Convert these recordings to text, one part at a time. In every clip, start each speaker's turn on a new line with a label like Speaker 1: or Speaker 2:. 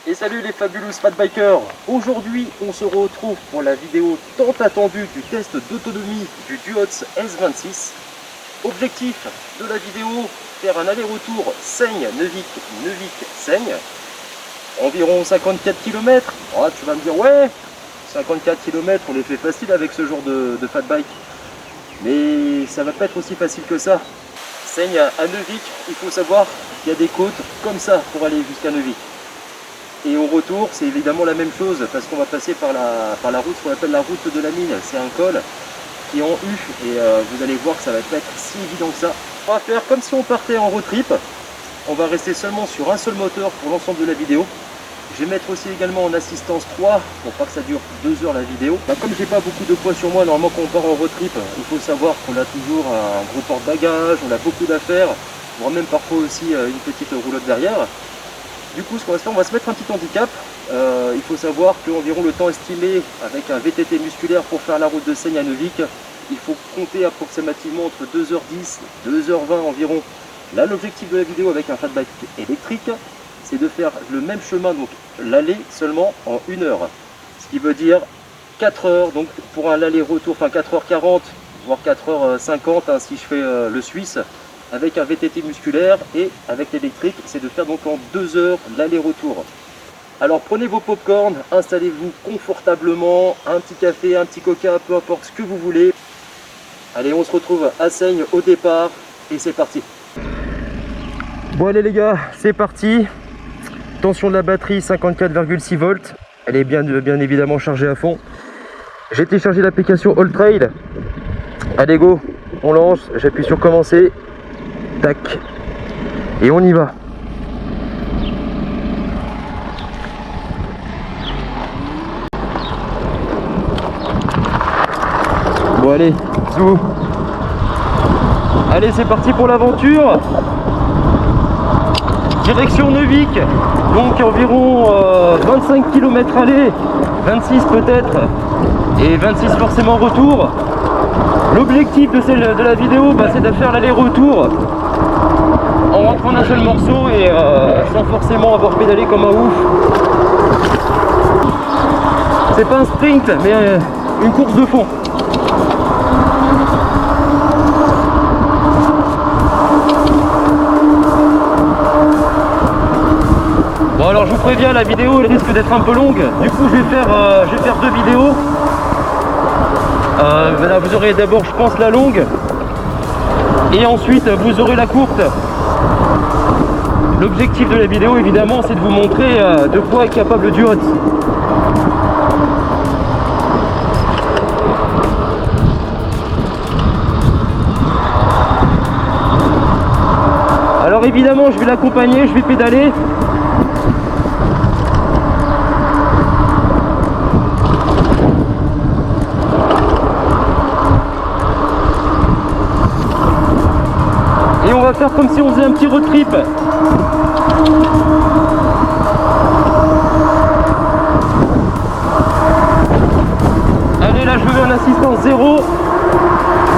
Speaker 1: Et salut les fabulous fat bikers. Aujourd'hui on se retrouve pour la vidéo tant attendue du test d'autonomie du Duotz S26. Objectif de la vidéo, faire un aller-retour Seigne-Neuvic, Neuvic-Seigne. Environ 54 km. Ah, tu vas me dire ouais, 54 km on les fait facile avec ce genre de fat bike. Mais ça va pas être aussi facile que ça. Seigne à Neuvic, il faut savoir qu'il y a des côtes comme ça pour aller jusqu'à Neuvic. Et au retour, c'est évidemment la même chose parce qu'on va passer par la route, ce qu'on appelle la route de la mine. C'est un col qui est en U et vous allez voir que ça va pas être si évident que ça. On va faire comme si on partait en road trip. On va rester seulement sur un seul moteur pour l'ensemble de la vidéo. Je vais mettre aussi également en assistance 3 pour pas que ça dure 2 heures la vidéo. Comme j'ai pas beaucoup de poids sur moi, normalement quand on part en road trip, il faut savoir qu'on a toujours un gros porte-bagages, on a beaucoup d'affaires, voire même parfois aussi une petite roulotte derrière. Du coup, ce qu'on va faire, on va se mettre un petit handicap. Il faut savoir qu'environ le temps estimé avec un VTT musculaire pour faire la route de Seigne à Neuvic, il faut compter approximativement entre 2h10 et 2h20 environ. Là, l'objectif de la vidéo avec un fat bike électrique, c'est de faire le même chemin, donc l'aller seulement en 1 heure. Ce qui veut dire 4 heures, donc pour un aller-retour, enfin 4h40, voire 4h50 hein, si je fais le Suisse. Avec un VTT musculaire et avec l'électrique, c'est de faire donc en 2 heures l'aller-retour. Alors prenez vos pop-corn, installez-vous confortablement, un petit café, un petit coca, peu importe ce que vous voulez. Allez, on se retrouve à Seigne au départ et c'est parti. Bon allez les gars, c'est parti. Tension de la batterie 54,6 volts. Elle est bien évidemment chargée à fond. J'ai téléchargé l'application AllTrail. Allez go, on lance, j'appuie sur commencer. Tac. Et on y va. Bon allez, zou. Allez, c'est parti pour l'aventure. Direction Neuvic. Donc environ 25 km aller, 26 peut-être, et 26 forcément retour. L'objectif de la vidéo, c'est de faire l'aller-retour en rentrant d'un seul morceau et sans forcément avoir pédalé comme un ouf. C'est pas un sprint, mais une course de fond. Bon alors je vous préviens, la vidéo elle risque d'être un peu longue. Du coup je vais faire 2 vidéos. Là, vous aurez d'abord je pense la longue et ensuite vous aurez la courte. L'objectif de la vidéo évidemment c'est de vous montrer de quoi est capable le Duotz. Alors évidemment je vais l'accompagner, je vais pédaler. On va faire comme si on faisait un petit road trip. Allez, là je mets en assistance 0.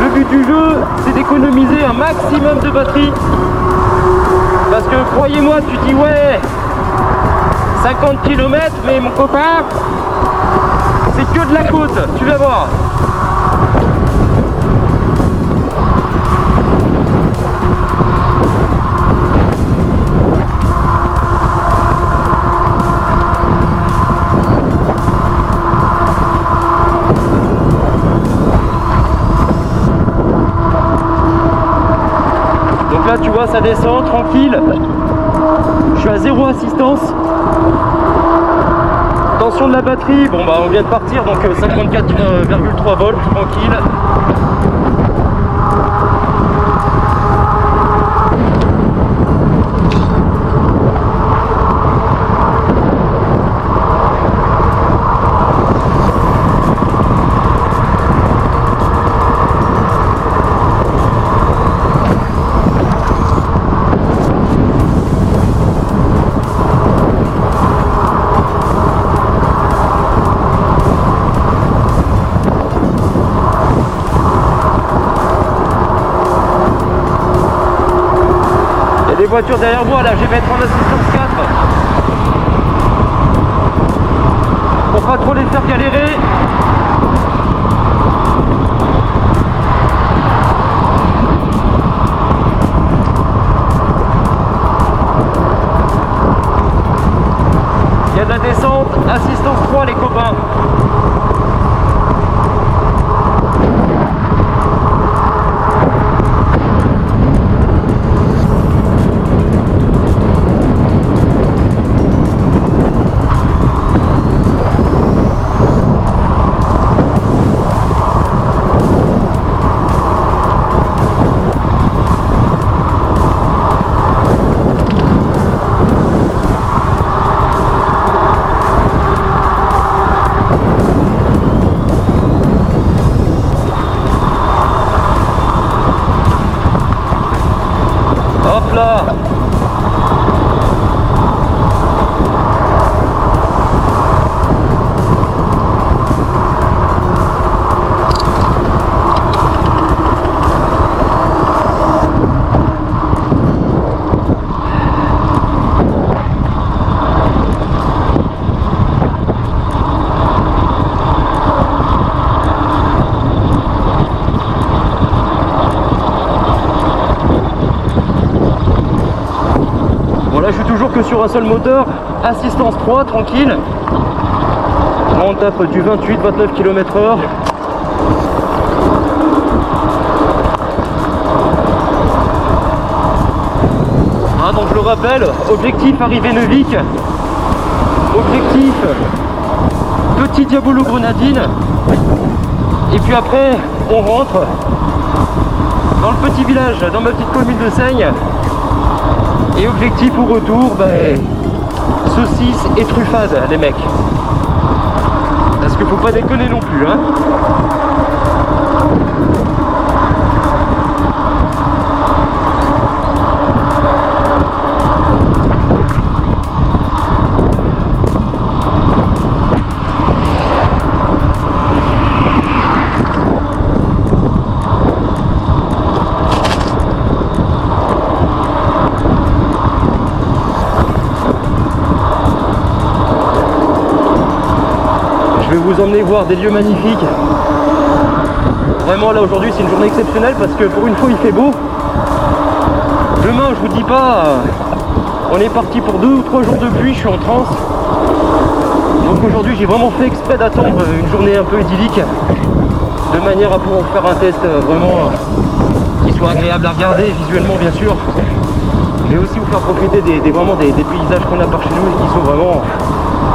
Speaker 1: Le but du jeu c'est d'économiser un maximum de batterie. Parce que croyez-moi, tu dis ouais 50 km, mais mon copain c'est que de la côte, tu vas voir. Là tu vois ça descend tranquille, je suis à 0 assistance. Tension de la batterie, bon on vient de partir donc 54,3 volts tranquille. des voitures derrière moi, là je vais mettre en assistance 4. pas trop les faire galérer. Il y a de la descente, assistance 3 les copains. Hop là. Là je suis toujours que sur un seul moteur, assistance 3, tranquille. Là on tape du 28-29 km/h. Ah, donc je le rappelle, objectif arrivée Neuvik, objectif Petit Diabolo Grenadine, et puis après on rentre dans le petit village, dans ma petite commune de Seigne. Et objectif au retour, saucisse et truffade les mecs. Parce qu'il faut pas déconner non plus hein. Je vais vous emmener voir des lieux magnifiques. Vraiment là aujourd'hui c'est une journée exceptionnelle parce que pour une fois il fait beau. Demain je vous dis pas, on est parti pour 2 ou 3 jours de pluie, je suis en transe. Donc aujourd'hui j'ai vraiment fait exprès d'attendre une journée un peu idyllique, de manière à pouvoir faire un test vraiment qui soit agréable à regarder visuellement bien sûr, mais aussi vous faire profiter vraiment des paysages qu'on a par chez nous et qui sont vraiment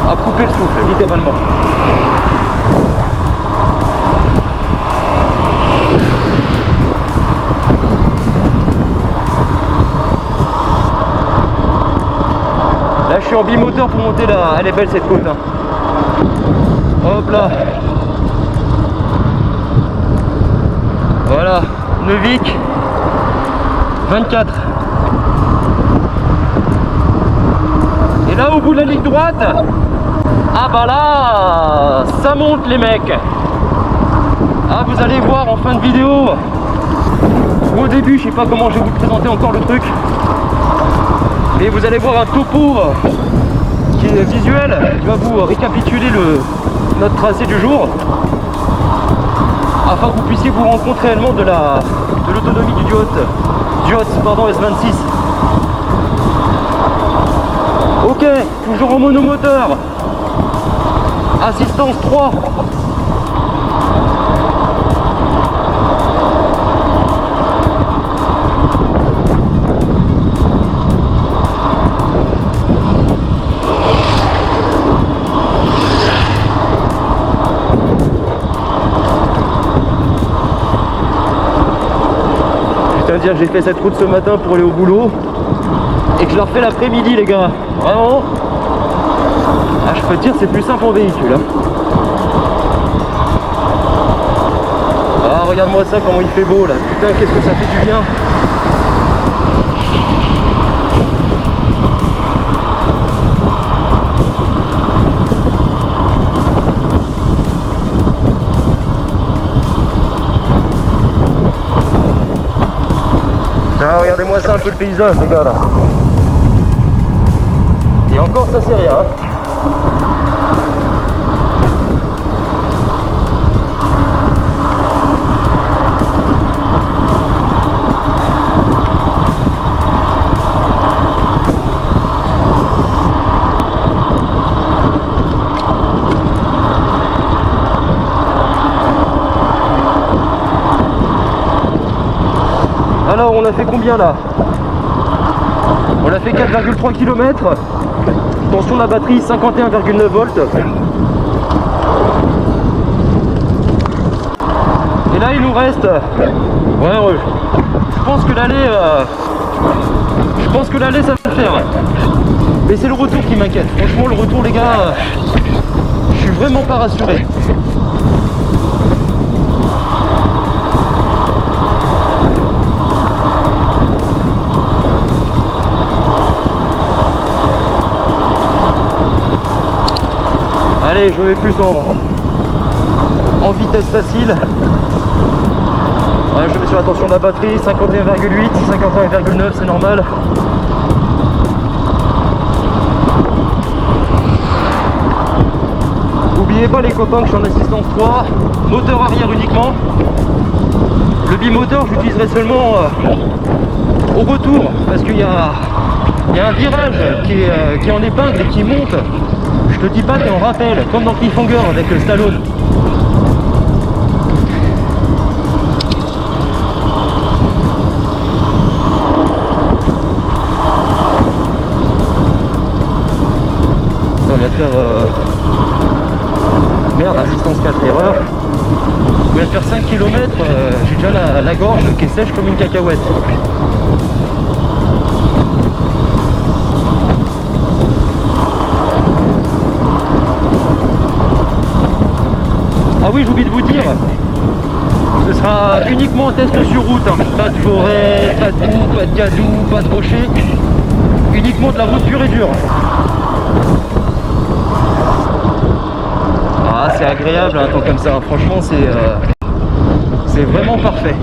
Speaker 1: à couper le souffle, littéralement. Là je suis en bimoteur pour monter là, elle est belle cette côte hein. Hop là. Voilà, Neuvik 24. Et là au bout de la ligne droite, ah bah là, ça monte les mecs. Ah vous allez voir en fin de vidéo, ou au début, je sais pas comment je vais vous présenter encore le truc. Et vous allez voir un topo qui est visuel, qui va vous récapituler notre tracé du jour, afin que vous puissiez vous rendre compte réellement de l'autonomie du Duotz S26. Ok, toujours en monomoteur, assistance 3. Dire j'ai fait cette route ce matin pour aller au boulot et que je la refais l'après-midi les gars, vraiment. Ah, je peux te dire c'est plus simple en véhicule hein. Ah regarde-moi ça comment il fait beau là, putain qu'est-ce que ça fait du bien. Ah, regardez-moi ça un peu le paysage les gars là. Et encore ça c'est rien hein. a fait combien là? On a fait 4,3 km. Tension de la batterie 51,9 volts. Et là il nous reste... Ouais, je pense que l'aller ça va le faire. Mais c'est le retour qui m'inquiète. Franchement le retour les gars, je suis vraiment pas rassuré. Allez, je vais plus en vitesse facile. Ouais, je mets sur la tension de la batterie, 51,8, 51,9, c'est normal. N'oubliez pas les copains que je suis en assistance 3, moteur arrière uniquement. Le bimoteur j'utiliserai seulement au retour parce qu'il y a un virage qui est en épingle et qui monte. Je te dis pas t'es en rappel, comme dans Cliffhanger avec Stallone. On vient de faire merde, assistance 4 erreur. On vient de faire 5 km, j'ai déjà la gorge qui est sèche comme une cacahuète. Ah oui, j'oublie de vous dire, ce sera uniquement un test sur route, hein. Pas de forêt, pas de boue, pas de gadou, pas de rocher, uniquement de la route pure et dure. Ah, c'est agréable un temps comme ça, franchement c'est vraiment parfait.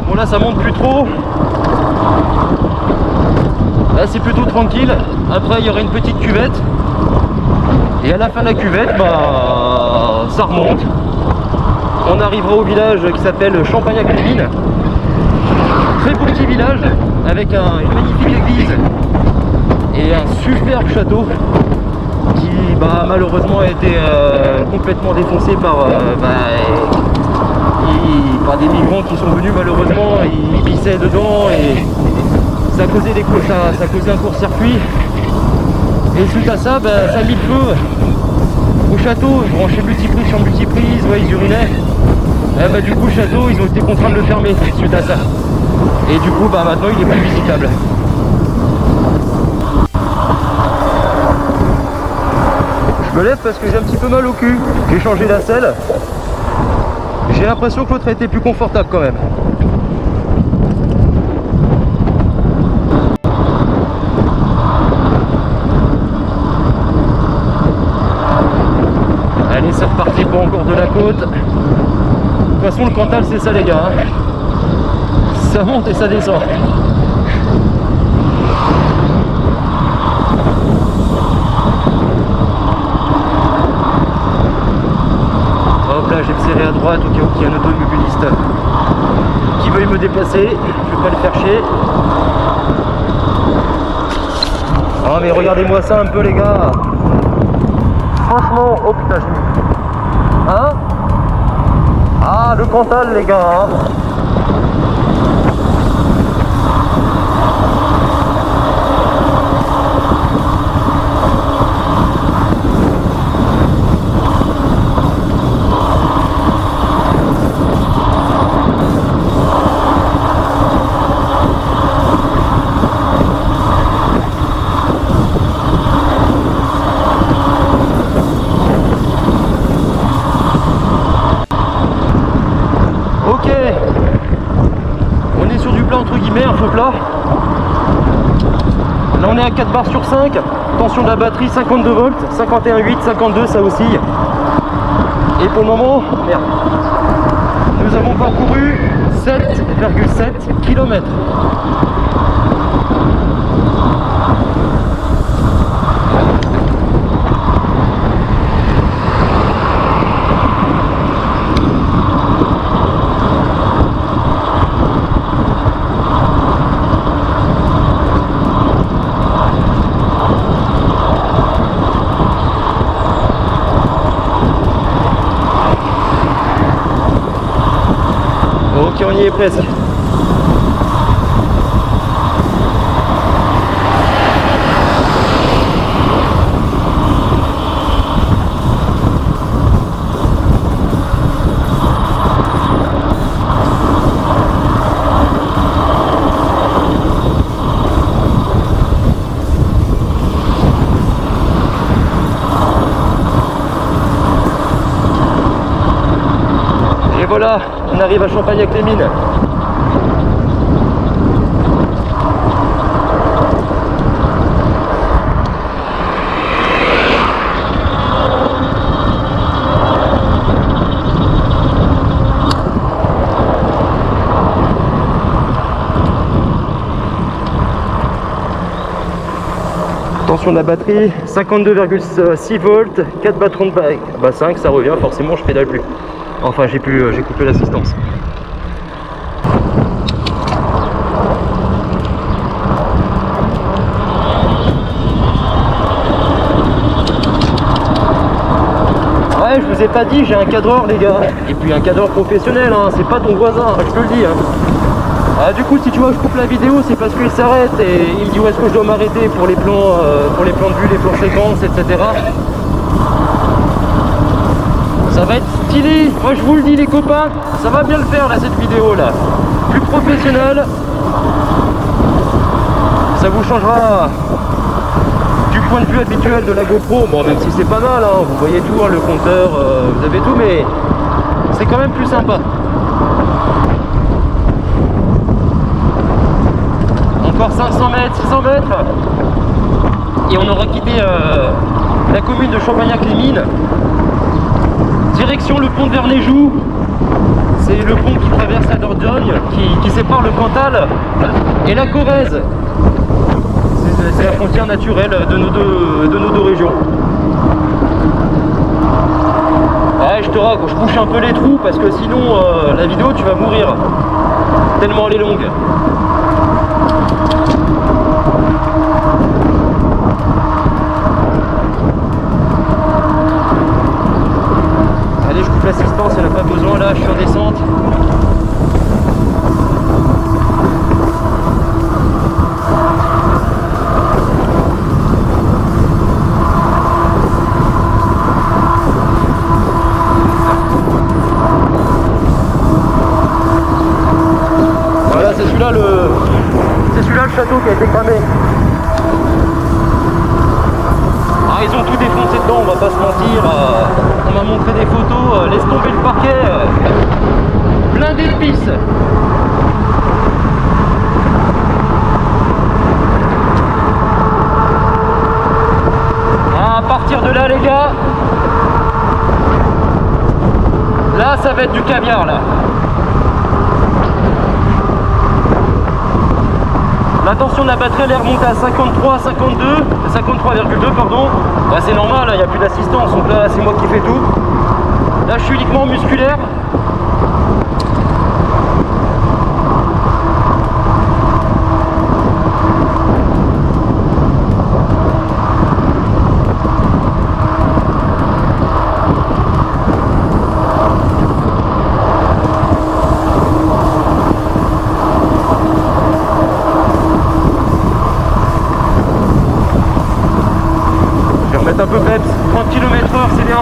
Speaker 1: Bon là ça monte plus trop. Là c'est plutôt tranquille. Après il y aura une petite cuvette. Et à la fin de la cuvette, bah ça remonte. On arrivera au village qui s'appelle Champagnac-les-Mines. Très beau petit village avec une magnifique église et un superbe château qui malheureusement a été complètement défoncé par des migrants qui sont venus malheureusement, ils pissaient dedans et ça a causé un court-circuit. Et suite à ça, ça a mis le feu au château, ils branchaient multiprise sur multiprise, ouais, ils urinaient. Et du coup le château, ils ont été contraints de le fermer suite à ça. Et du coup maintenant il est plus visitable. Je me lève parce que j'ai un petit peu mal au cul. J'ai changé la selle. J'ai l'impression que l'autre a été plus confortable quand même. Allez, c'est reparti pour encore de la côte. De toute façon, le Cantal, c'est ça les gars. Hein. Ça monte et ça descend. Hop là, je vais me serrer à droite au cas où il y a un automobiliste qui veuille me déplacer. Je vais pas le faire chier. Ah mais regardez-moi ça un peu les gars. Franchement, oh putain, j'ai mis. Hein? Ah, le Cantal les gars. Hein. Là on est à 4 bars sur 5, tension de la batterie 52 volts, 51,8, 52 ça oscille. Et pour le moment, merde, nous avons parcouru 7,7 km. y est presque. Et voilà, on arrive à Champagnat-les-Mines. Attention de la batterie, 52,6 volts, 4 patrons de bague. Bah 5, ça revient, forcément je pédale plus. Enfin j'ai coupé l'assistance. Ouais, je vous ai pas dit, j'ai un cadreur les gars. Et puis un cadreur professionnel, hein. C'est pas ton voisin, je te le dis. Hein. Ah, du coup si tu vois je coupe la vidéo, c'est parce qu'il s'arrête et il me dit où est-ce que je dois m'arrêter pour les plans de vue, les plans séquences, etc. Ça va être stylé, moi je vous le dis les copains, ça va bien le faire là cette vidéo là. Plus professionnel. Ça vous changera du point de vue habituel de la GoPro. Bon même si c'est pas mal, hein, vous voyez tout, hein, le compteur, vous avez tout, mais c'est quand même plus sympa. Encore 500 mètres, 600 mètres. Et on aura quitté la commune de Champagnat-les-Mines. Direction le pont de Vernéjoux, c'est le pont qui traverse la Dordogne, qui sépare le Cantal et la Corrèze. C'est la frontière naturelle de nos deux régions. Ouais, je bouche un peu les trous parce que sinon la vidéo tu vas mourir, tellement elle est longue. Allez, je coupe l'assistance, elle n'a pas besoin là, je suis en descente. Voilà, c'est celui-là le château qui a été cramé. Ah, ils ont tout défoncé dedans, on va pas se mentir. On m'a montré des photos, laisse tomber le parquet, blindé de pisse. Ah, à partir de là les gars, là ça va être du caviar là. La tension de la batterie elle est remontée à 53, 52, 53,2 pardon. Bah, c'est normal, il n'y a plus d'assistance, donc là c'est moi qui fais tout. Là je suis uniquement musculaire. Un peu peps, 30 km/h c'est bien.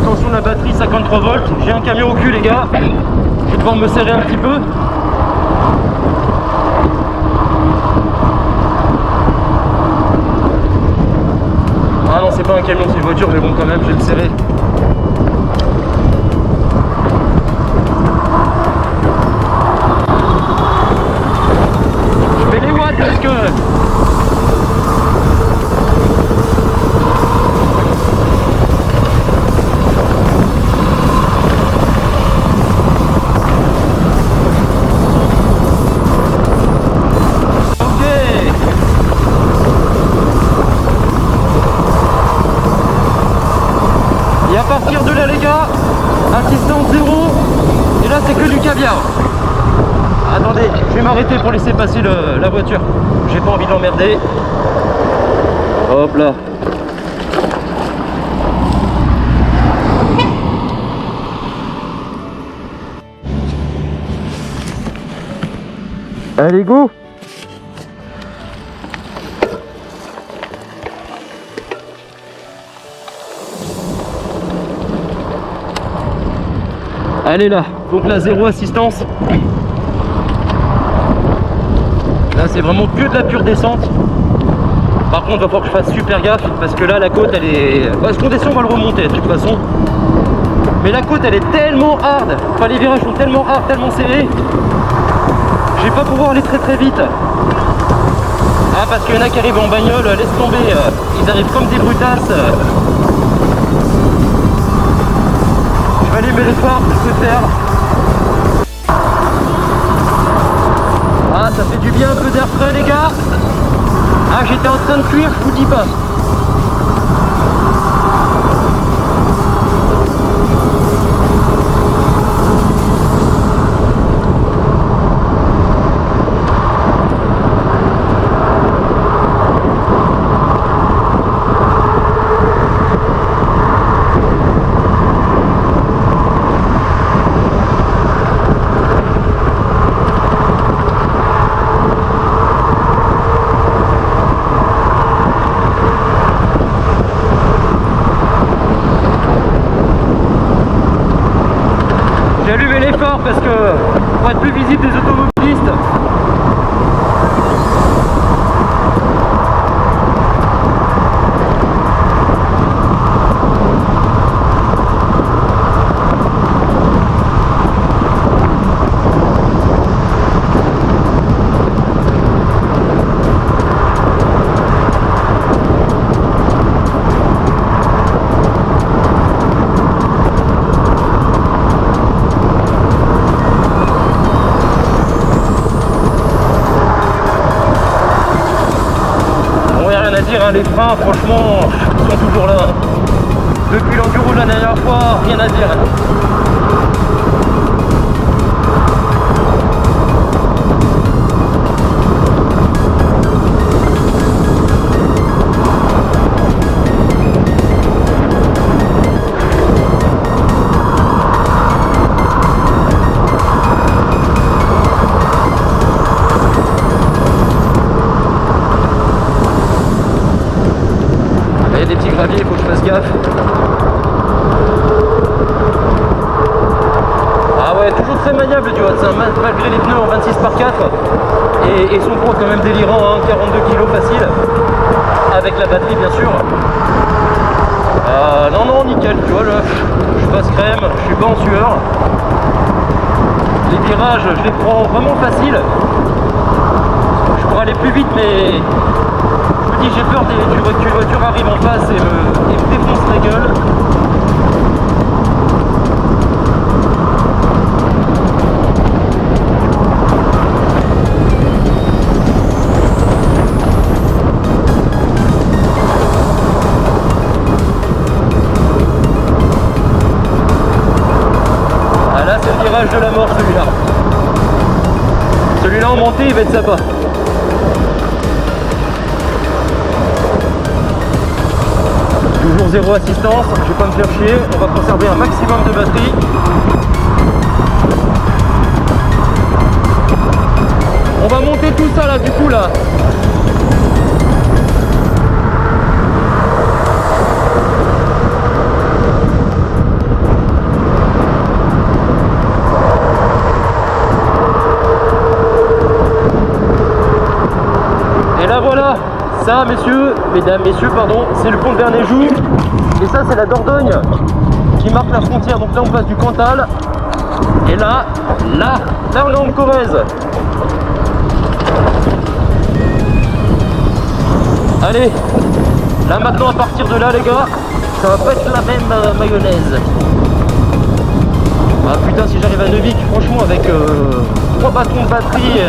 Speaker 1: Attention la batterie 53 volts, j'ai un camion au cul les gars, je vais devoir me serrer un petit peu. Ah non c'est pas un camion, c'est une voiture mais bon quand même je vais le serrer. Je mets les watts parce que c'est que du caviar. Attendez, je vais m'arrêter pour laisser passer la voiture. J'ai pas envie de l'emmerder. Hop là. Allez, go! Allez là, donc là, zéro assistance. Là, c'est vraiment que de la pure descente. Par contre, il va falloir que je fasse super gaffe parce que là, la côte, elle est... Parce qu'on descend, on va le remonter de toute façon. Mais la côte, elle est tellement hard. Enfin, les virages sont tellement hard, tellement serrés. Je vais pas pouvoir aller très très vite. Ah, parce qu'il y en a qui arrivent en bagnole, laisse tomber. Ils arrivent comme des brutasses. Je vais allumer les phares, je peux faire. Ah, ça fait du bien, un peu d'air frais, les gars. Ah, j'étais en train de cuire, je vous dis pas. J'ai allumé les phares parce que pour être plus visible des automobilistes. Les freins, franchement, ils sont toujours là. Depuis l'enduro de la dernière fois, rien à dire. Des petits graviers, il faut que je fasse gaffe. Ah ouais, toujours très maniable du Hot, malgré les pneus en 26 par 4 et son poids quand même délirant, hein, 42 kg facile, avec la batterie bien sûr. Non non, nickel, tu vois, là, je passe crème, je suis pas en sueur. Les virages, je les prends vraiment facile. Je pourrais aller plus vite, mais je me dis j'ai peur qu'une voiture arrive en face et me défonce la gueule. Ah là c'est le virage de la mort celui-là. Celui-là en montée il va être sympa. Toujours zéro assistance, je vais pas me faire chier, on va conserver un maximum de batterie. On va monter tout ça là du coup là. Et là voilà. Ça, mesdames, messieurs, pardon, c'est le pont de Vernéjoux. Et ça, c'est la Dordogne qui marque la frontière. Donc là, on passe du Cantal. Et là, on est en Corrèze. Allez, là maintenant, à partir de là, les gars, ça va pas être la même mayonnaise. Ah putain, si j'arrive à Neuvic, franchement, avec 3 bâtons de batterie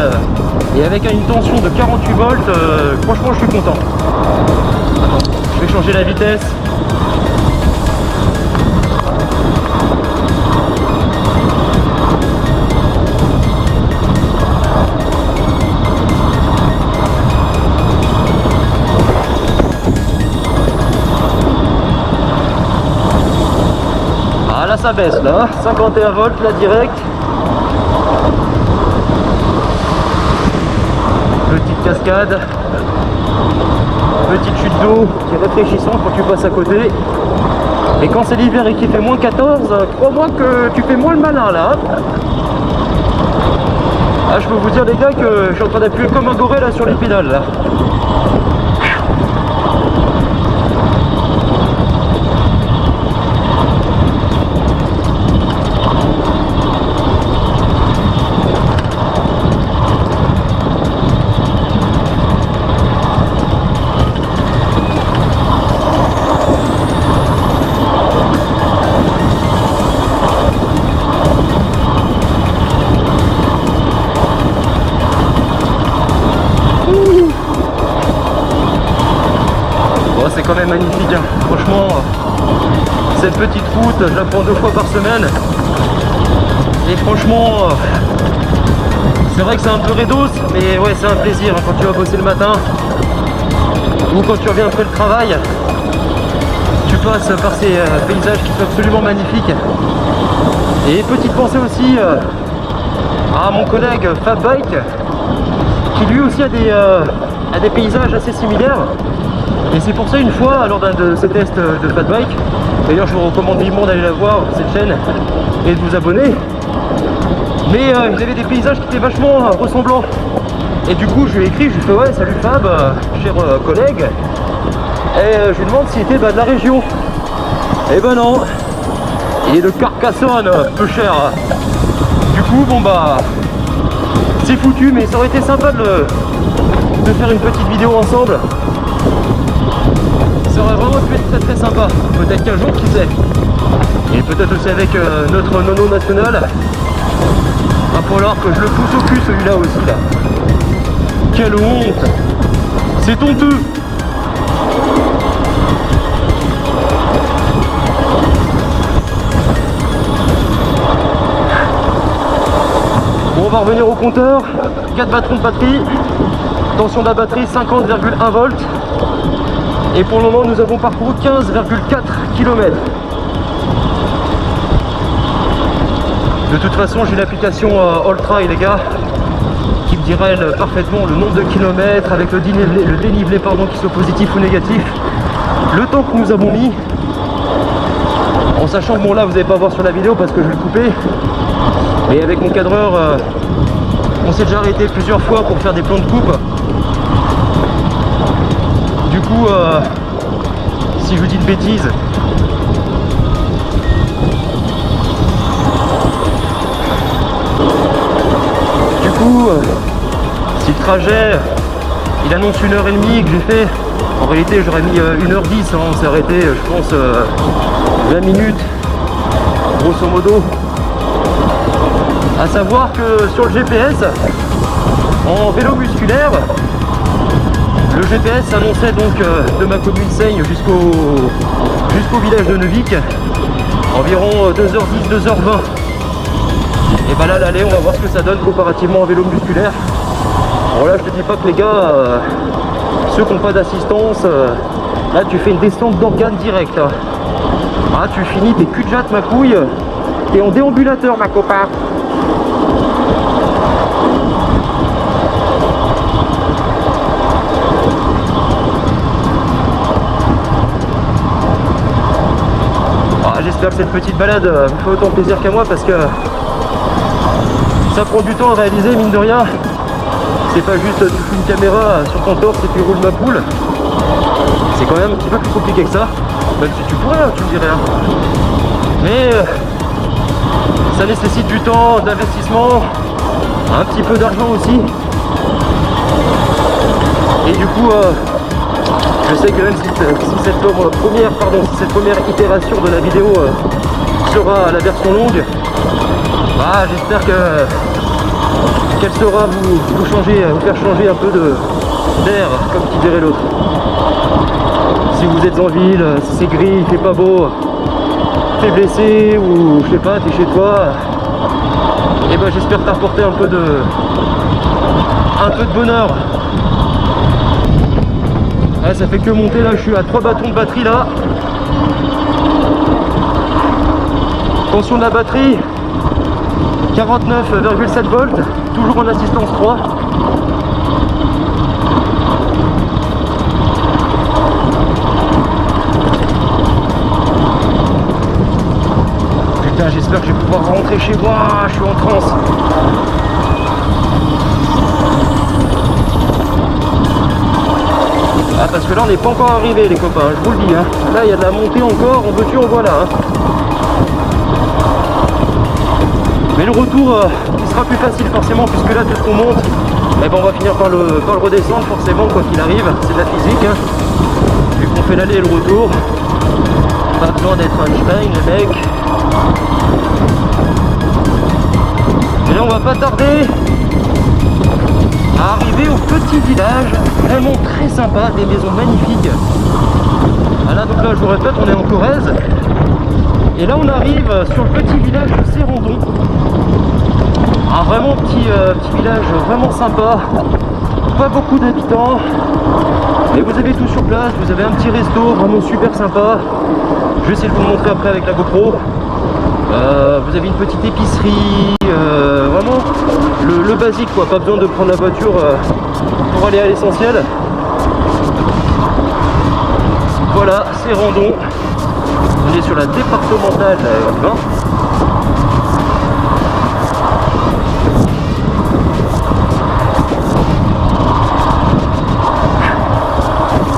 Speaker 1: et avec une tension de 48 volts, franchement, je suis content. Attends, je vais changer la vitesse. Là ça baisse là, 51 volts là direct. Petite cascade. Petite chute d'eau qui est rafraîchissante quand tu passes à côté. Et quand c'est l'hiver et qu'il fait moins 14, crois-moi que tu fais moins le malin là. Ah, je peux vous dire les gars que je suis en train d'appuyer comme un goré là sur les pédales là. C'est quand même magnifique hein. Franchement cette petite route je la prends 2 fois par semaine et franchement c'est vrai que c'est un peu raidos mais ouais c'est un plaisir hein, quand tu vas bosser le matin ou quand tu reviens après le travail tu passes par ces paysages qui sont absolument magnifiques. Et petite pensée aussi à mon collègue Fab Bike qui lui aussi a des paysages assez similaires. Et c'est pour ça une fois, lors d'un de ces tests de Fat Bike, d'ailleurs je vous recommande vivement d'aller la voir, cette chaîne, et de vous abonner. Mais il y avait des paysages qui étaient vachement ressemblants. Et du coup je lui ai écrit, je lui ai fait ouais salut Fab, cher collègue. Et je lui demande s'il était de la région. Et ben non, il est de Carcassonne, peu cher. Du coup bon bah c'est foutu, mais ça aurait été sympa de faire une petite vidéo ensemble. Ça aurait vraiment pu être très très sympa, peut-être qu'un jour, qui sait. Et peut-être aussi avec notre nono national. Va falloir que je le pousse au cul celui-là aussi là. Quelle honte! C'est honteux! Bon, on va revenir au compteur. 4 batteries de batterie. Tension de la batterie 50,1 volts. Et pour le moment nous avons parcouru 15,4 km. De toute façon j'ai l'application Alltrail les gars qui me dira parfaitement le nombre de kilomètres avec le dénivelé pardon, qui soit positif ou négatif, le temps que nous avons mis, en sachant que bon là vous n'allez pas voir sur la vidéo parce que je vais le couper, mais avec mon cadreur on s'est déjà arrêté plusieurs fois pour faire des plans de coupe. Du coup, si je vous dis de bêtises, si le trajet, il annonce 1h30 que j'ai fait, en réalité j'aurais mis 1h10, hein, on s'est arrêté, je pense, 20 minutes, grosso modo. À savoir que sur le GPS, en vélo musculaire, le GPS annonçait donc de ma commune Seigne jusqu'au village de Neuvik environ 2h10, 2h20. Et bah là l'aller on va voir ce que ça donne comparativement en vélo musculaire. Alors là je te dis pas que les gars, ceux qui n'ont pas d'assistance, là tu fais une descente d'organes direct. Hein. Ah tu finis tes cul-de-jatte ma couille, t'es en déambulateur ma copain. J'espère que cette petite balade vous fait autant plaisir qu'à moi parce que ça prend du temps à réaliser mine de rien. C'est pas juste tu fous une caméra sur ton torse et tu roules ma poule. C'est quand même un petit peu plus compliqué que ça. Même si tu pourrais, tu me dirais. Mais ça nécessite du temps, d'investissement, un petit peu d'argent aussi. Et du coup, je sais que même si cette première itération de la vidéo sera la version longue, bah, j'espère qu'elle saura vous faire changer un peu d'air, comme qui dirait l'autre. Si vous êtes en ville, si c'est gris, il fait pas beau, t'es blessé ou je sais pas, t'es chez toi, et ben j'espère t'apporter un peu de bonheur. Ah, ça fait que monter là, je suis à 3 bâtons de batterie là. Tension de la batterie 49,7 volts, toujours en assistance 3. Putain, j'espère que je vais pouvoir rentrer chez moi, je suis en transe. Ah, parce que là on n'est pas encore arrivé les copains, je vous le dis hein. Là il y a de la montée encore, on veut en voilà hein. Mais le retour il sera plus facile forcément, puisque là tout ce qu'on monte, eh ben, on va finir par le redescendre forcément quoi qu'il arrive, c'est de la physique hein. Vu qu'on fait l'aller et le retour, pas besoin d'être Einstein les mecs. Et là on va pas tarder à arriver au petit village, vraiment très sympa, des maisons magnifiques. Voilà, donc là je vous répète, on est en Corrèze. Et là on arrive sur le petit village de Sérandon. Un vraiment petit village vraiment sympa. Pas beaucoup d'habitants. Mais vous avez tout sur place, vous avez un petit resto vraiment super sympa. Je vais essayer de vous le montrer après avec la GoPro. Vous avez une petite épicerie, vraiment le basique quoi, pas besoin de prendre la voiture pour aller à l'essentiel. Voilà, Sérandon, on est sur la départementale 20.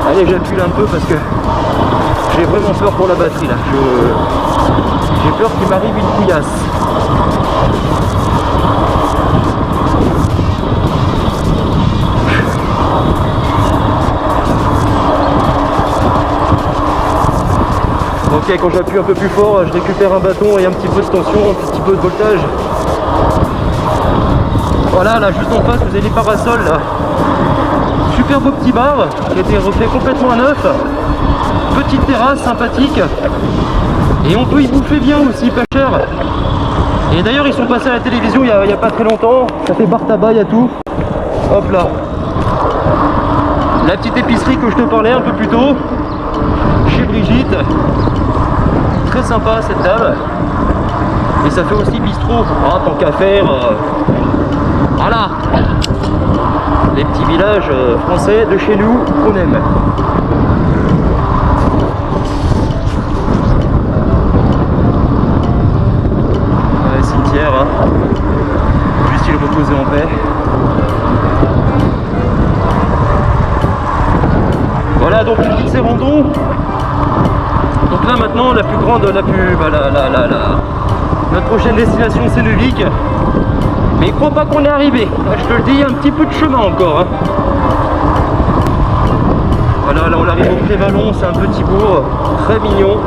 Speaker 1: Allez, j'appuie un peu parce que j'ai vraiment peur pour la batterie là. J'ai peur qu'il m'arrive une couillasse. Ok, quand j'appuie un peu plus fort, je récupère un bâton et un petit peu de tension, un petit peu de voltage. Voilà, là juste en face, vous avez les parasols là. Super beau petit bar qui a été refait complètement à neuf. Petite terrasse sympathique. Et on peut y bouffer bien aussi, pas cher. Et d'ailleurs ils sont passés à la télévision il y a pas très longtemps. Ça fait bar tabac, il y a tout. Hop là. La petite épicerie que je te parlais un peu plus tôt. Chez Brigitte. Très sympa cette dame. Et ça fait aussi bistrot. Ah, tant qu'à faire. Voilà. Les petits villages français de chez nous qu'on aime. Hein. Juste il reposer en paix. Voilà donc une petite Sérandon. Donc là maintenant la plus grande, notre prochaine destination c'est le Vic. Mais crois pas qu'on est arrivé. Je te le dis, il y a un petit peu de chemin encore. Hein. Voilà, là on arrive au Prévalon, c'est un petit bourg très mignon.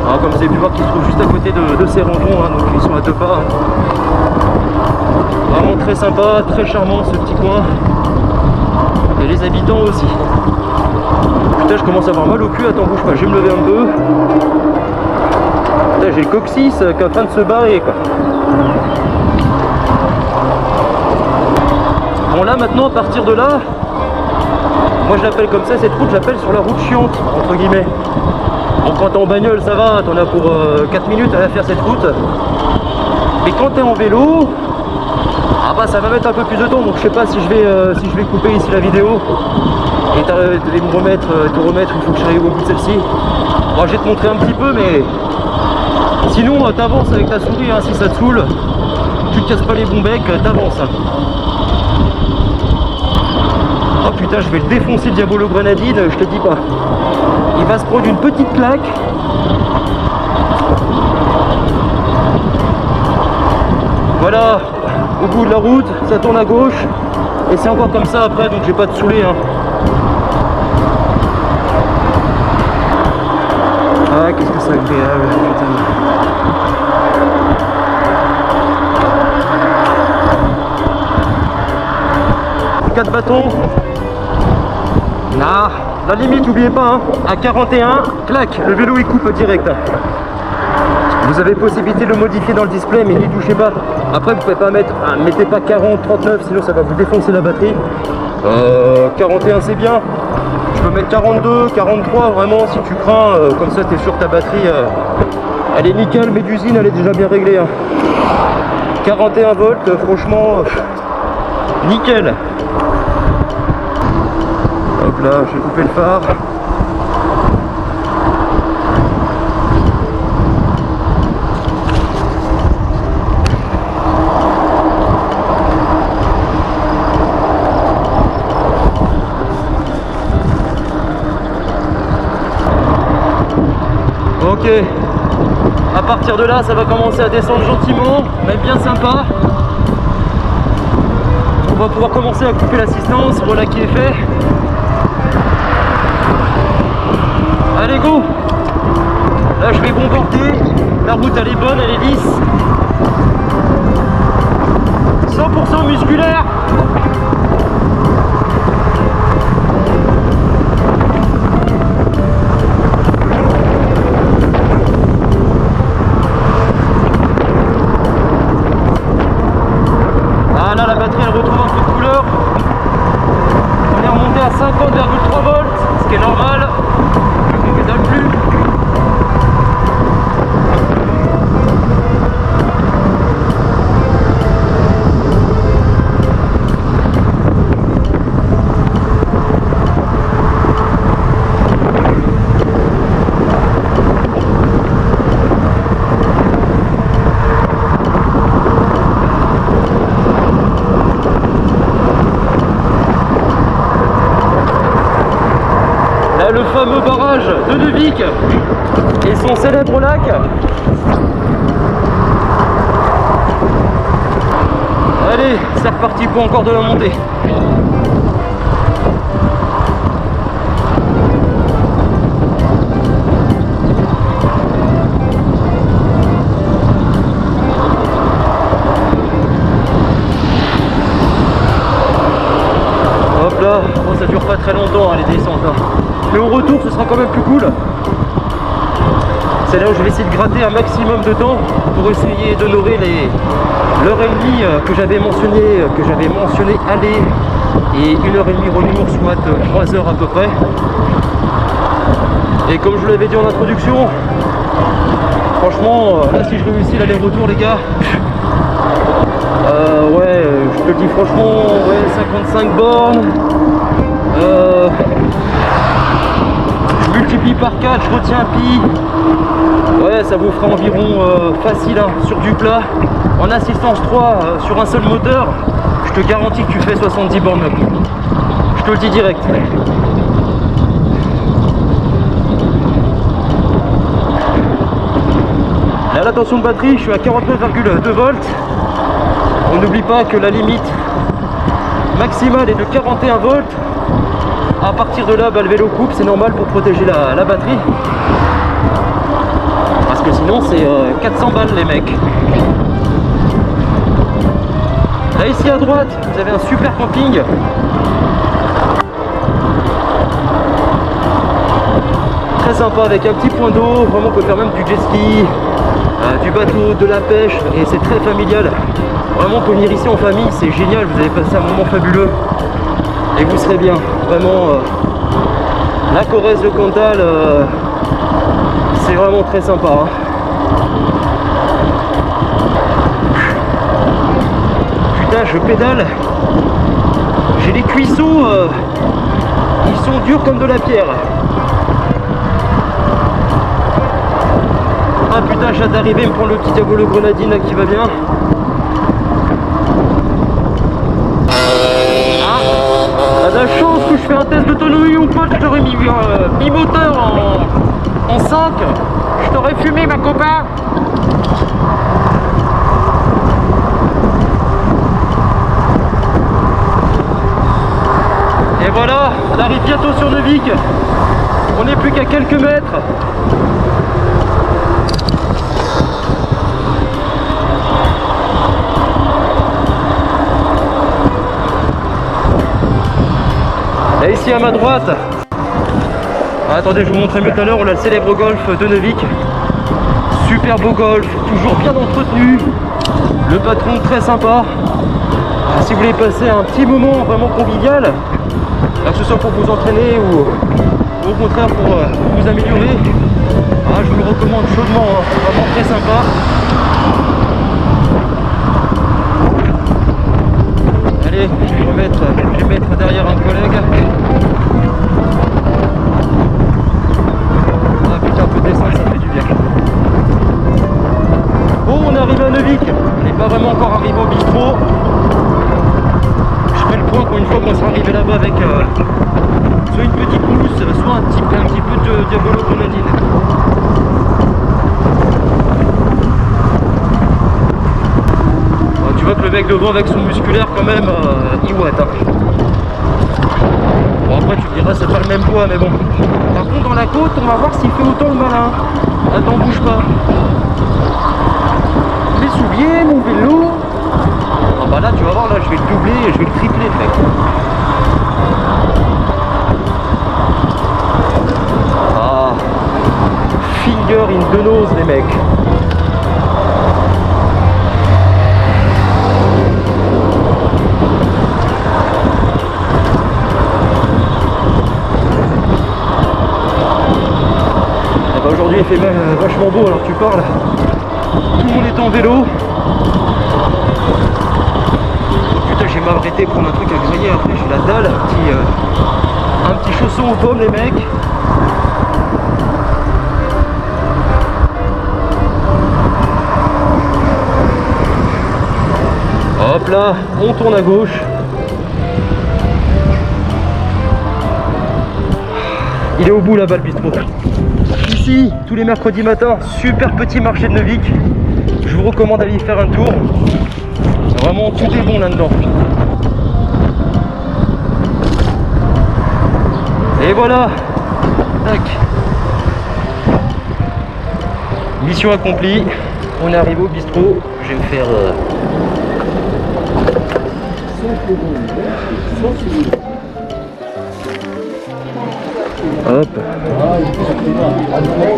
Speaker 1: Alors, comme vous avez pu voir qu'il se trouve juste à côté de Sérandon, hein, donc ils sont à 2 pas. Hein. Vraiment très sympa, très charmant ce petit coin. Et les habitants aussi. Putain, je commence à avoir mal au cul, attends, bouge pas, je vais me lever un peu. Putain, j'ai le coccyx qui est en train de se barrer quoi. Bon là maintenant, à partir de là, moi je l'appelle comme ça, cette route, je l'appelle sur la route chiante, entre guillemets. Bon, quand t'es en bagnole, ça va, t'en as pour 4 minutes à la faire cette route. Mais quand t'es en vélo, ah bah ça va mettre un peu plus de temps, donc je sais pas si je vais couper ici la vidéo et me remettre, il faut que j'arrive au bout de celle-ci. Bon, je vais te montrer un petit peu, mais sinon t'avances avec ta souris, hein, si ça te saoule, tu te casses pas les bons becs, t'avances. Hein. Oh putain, je vais le défoncer le Diabolo Grenadine, je te dis pas. Il va se prendre une petite claque. Voilà, au bout de la route, ça tourne à gauche. Et c'est encore comme ça après, donc je vais pas te saouler. Hein. Ah, qu'est-ce que c'est agréable, putain. 4 bâtons. Ah, la limite, n'oubliez pas, hein, à 41, clac, le vélo il coupe direct. Vous avez possibilité de le modifier dans le display, mais n'y touchez pas. Après, vous pouvez pas mettre, mettez pas 40, 39, sinon ça va vous défoncer la batterie. 41 c'est bien. Tu peux mettre 42, 43 vraiment si tu crains, comme ça tu es sûr que ta batterie elle est nickel, mais d'usine elle est déjà bien réglée. Hein. 41 volts, franchement, nickel. Hop là, j'ai coupé le phare. Ok, à partir de là ça va commencer à descendre gentiment, mais bien sympa. On va pouvoir commencer à couper l'assistance, voilà qui est fait. Allez go. Là je vais bombarder, la route elle est bonne, elle est lisse. 100% musculaire. Ah là la batterie elle retrouve un peu de couleur. On est remonté à 50,3 volts, ce qui est normal. Je ne pédale plus. Le fameux barrage de Devik et son célèbre lac. Allez, c'est reparti pour encore de la montée. Hop là, bon, ça dure pas très longtemps hein, les descentes. Hein. Mais au retour ce sera quand même plus cool. C'est là où je vais essayer de gratter un maximum de temps pour essayer d'honorer l'heure et demie que j'avais mentionné aller et 1h30 retour, soit 3 heures à peu près. Et comme je vous l'avais dit en introduction, franchement là si je réussis l'aller-retour les gars, ouais je te le dis franchement, ouais 55 bornes. Je multiplie par 4, je retiens pi. Ouais, ça vous fera environ facile hein, sur du plat. En assistance 3 sur un seul moteur, je te garantis que tu fais 70 bornes maintenant. Je te le dis direct. Là, la tension de batterie, je suis à 49,2 volts. On n'oublie pas que la limite maximale est de 41 volts. À partir de là, bah, le vélo coupe, c'est normal pour protéger la batterie. Parce que sinon, c'est 400 balles les mecs. Là, ici à droite, vous avez un super camping. Très sympa, avec un petit point d'eau. Vraiment, on peut faire même du jet ski, du bateau, de la pêche. Et c'est très familial. Vraiment, on peut venir ici en famille, c'est génial. Vous allez passer un moment fabuleux. Et vous serez bien, vraiment la Corrèze, le Cantal, c'est vraiment très sympa. Hein. Putain, je pédale, j'ai les cuisseaux, ils sont durs comme de la pierre. Ah putain, j'ai hâte d'arriver, me prendre le petit diabolo grenadine là qui va bien. La chance que je fais un test d'autonomie ou pas, je t'aurais mis bimoteur en 5, je t'aurais fumé ma copain. Et voilà, on arrive bientôt sur Devik, on n'est plus qu'à quelques mètres. Et ici à ma droite, attendez, je vous montrais mieux tout à l'heure, on a le célèbre golf de Devik. Super beau golf, toujours bien entretenu. Le patron très sympa. Si vous voulez passer un petit moment vraiment convivial, Alors, que ce soit pour vous entraîner ou au contraire pour vous améliorer, je vous le recommande chaudement, hein. Vraiment très sympa. Allez, je vais mettre derrière un collègue. Ah putain, un peu de descente, ça fait du bien. Bon, on arrive à Neuvic, on n'est pas vraiment encore arrivé au bistrot. Je ferai le point une fois qu'on sera arrivé là-bas avec soit une petite mousse, soit un petit peu de diabolo grenadine. Tu vois que le mec devant avec son musculaire quand même, il ouate. Hein. Bon après tu me diras c'est pas le même poids mais bon. Par contre dans la côte on va voir s'il fait autant le malin. Attends, bouge pas. Mes souliers, mon vélo. Ah bah là tu vas voir, là je vais le doubler et je vais le tripler le mec. Ah, finger in the nose les mecs. Aujourd'hui il fait même vachement beau alors tu parles. Tout le monde est en vélo. Putain j'ai m'arrêté pour un truc à griller, après j'ai la dalle, un petit chausson aux pommes les mecs. Hop là, on tourne à gauche. Il est au bout là-bas le bistrot. Ici, tous les mercredis matins, super petit marché de Neuvic. Je vous recommande d'aller y faire un tour. Vraiment, tout est bon là-dedans. Et voilà. Tac. Mission accomplie. On est arrivé au bistrot. Je vais me faire... Hop.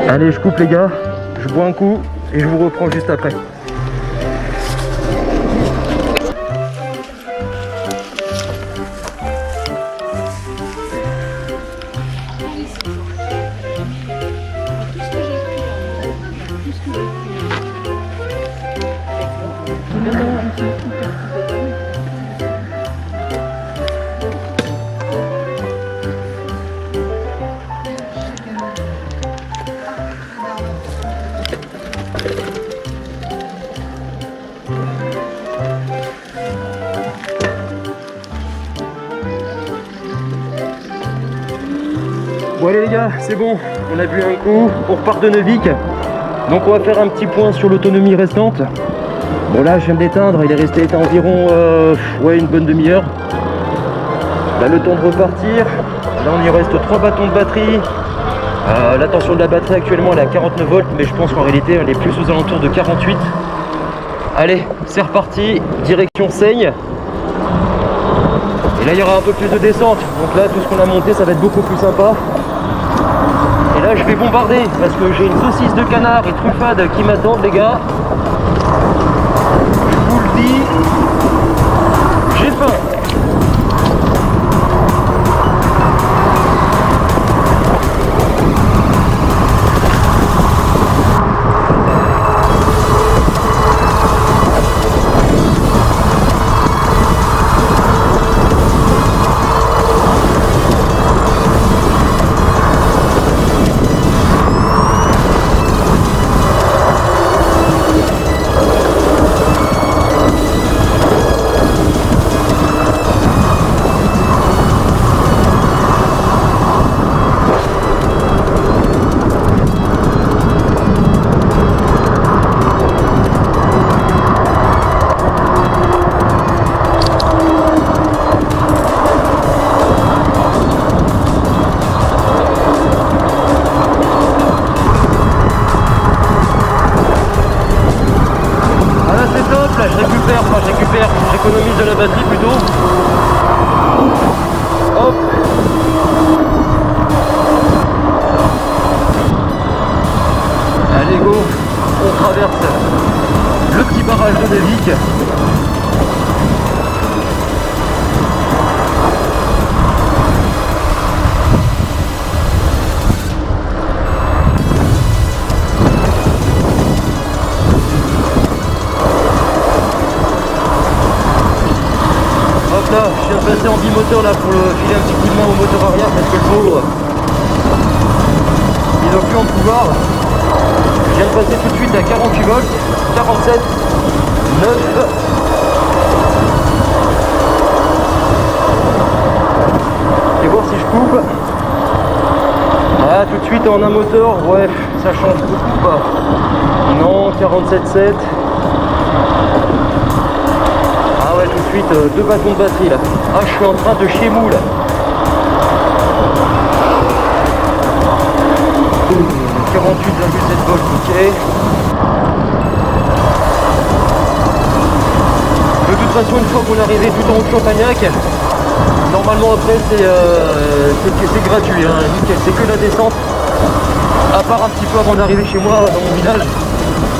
Speaker 1: Allez, je coupe les gars, je bois un coup et je vous reprends juste après. Bon allez les gars, c'est bon, on a bu un coup, on repart de Neuvic. Donc on va faire un petit point sur l'autonomie restante. Bon là je viens de l'éteindre, il est resté à environ une bonne demi-heure. Là le temps de repartir, là on y reste 3 bâtons de batterie. La tension de la batterie actuellement elle est à 49 volts, mais je pense qu'en réalité elle est plus aux alentours de 48. Allez, c'est reparti, direction Seigne. Et là il y aura un peu plus de descente, donc là tout ce qu'on a monté ça va être beaucoup plus sympa. Et là je vais bombarder parce que j'ai une saucisse de canard et truffade qui m'attendent les gars. Je vous le dis, j'ai faim. J'économise de la batterie plutôt. Hop. Allez go, on traverse le petit barrage de Neuvic. moteur là pour filer un petit coup de main au moteur arrière parce que le pauvre il n'a plus en pouvoir. Je viens de passer tout de suite à 48 volts, 47, 9. Je vais voir si je coupe. Ah, tout de suite en un moteur, ouais, ça change beaucoup pas. Non, 47,7. Ah ouais, tout de suite, 2 bâtons de batterie là. Ah, je suis en train de chier mou là. 48,7 volts, ok. De toute façon, une fois qu'on est arrivé tout en haut de Champagnac, normalement après c'est gratuit, hein. C'est que la descente. À part un petit peu avant d'arriver chez moi dans mon village,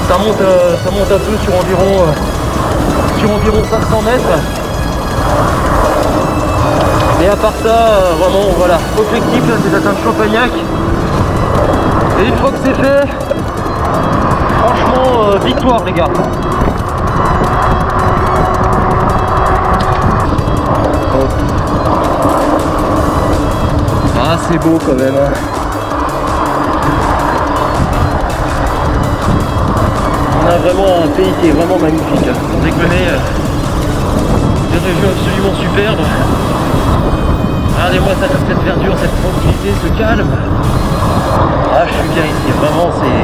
Speaker 1: ça monte un peu sur environ 500 mètres. Et à part ça, vraiment voilà, objectif là c'est d'atteindre Champagnac. Et une fois que c'est fait, franchement victoire les gars. Ah c'est beau quand même. On a vraiment un pays qui est vraiment magnifique. Sans déconner, des régions absolument superbes. Regardez-moi ça, cette verdure, cette tranquillité, ce calme. Ah je suis bien ici, vraiment c'est...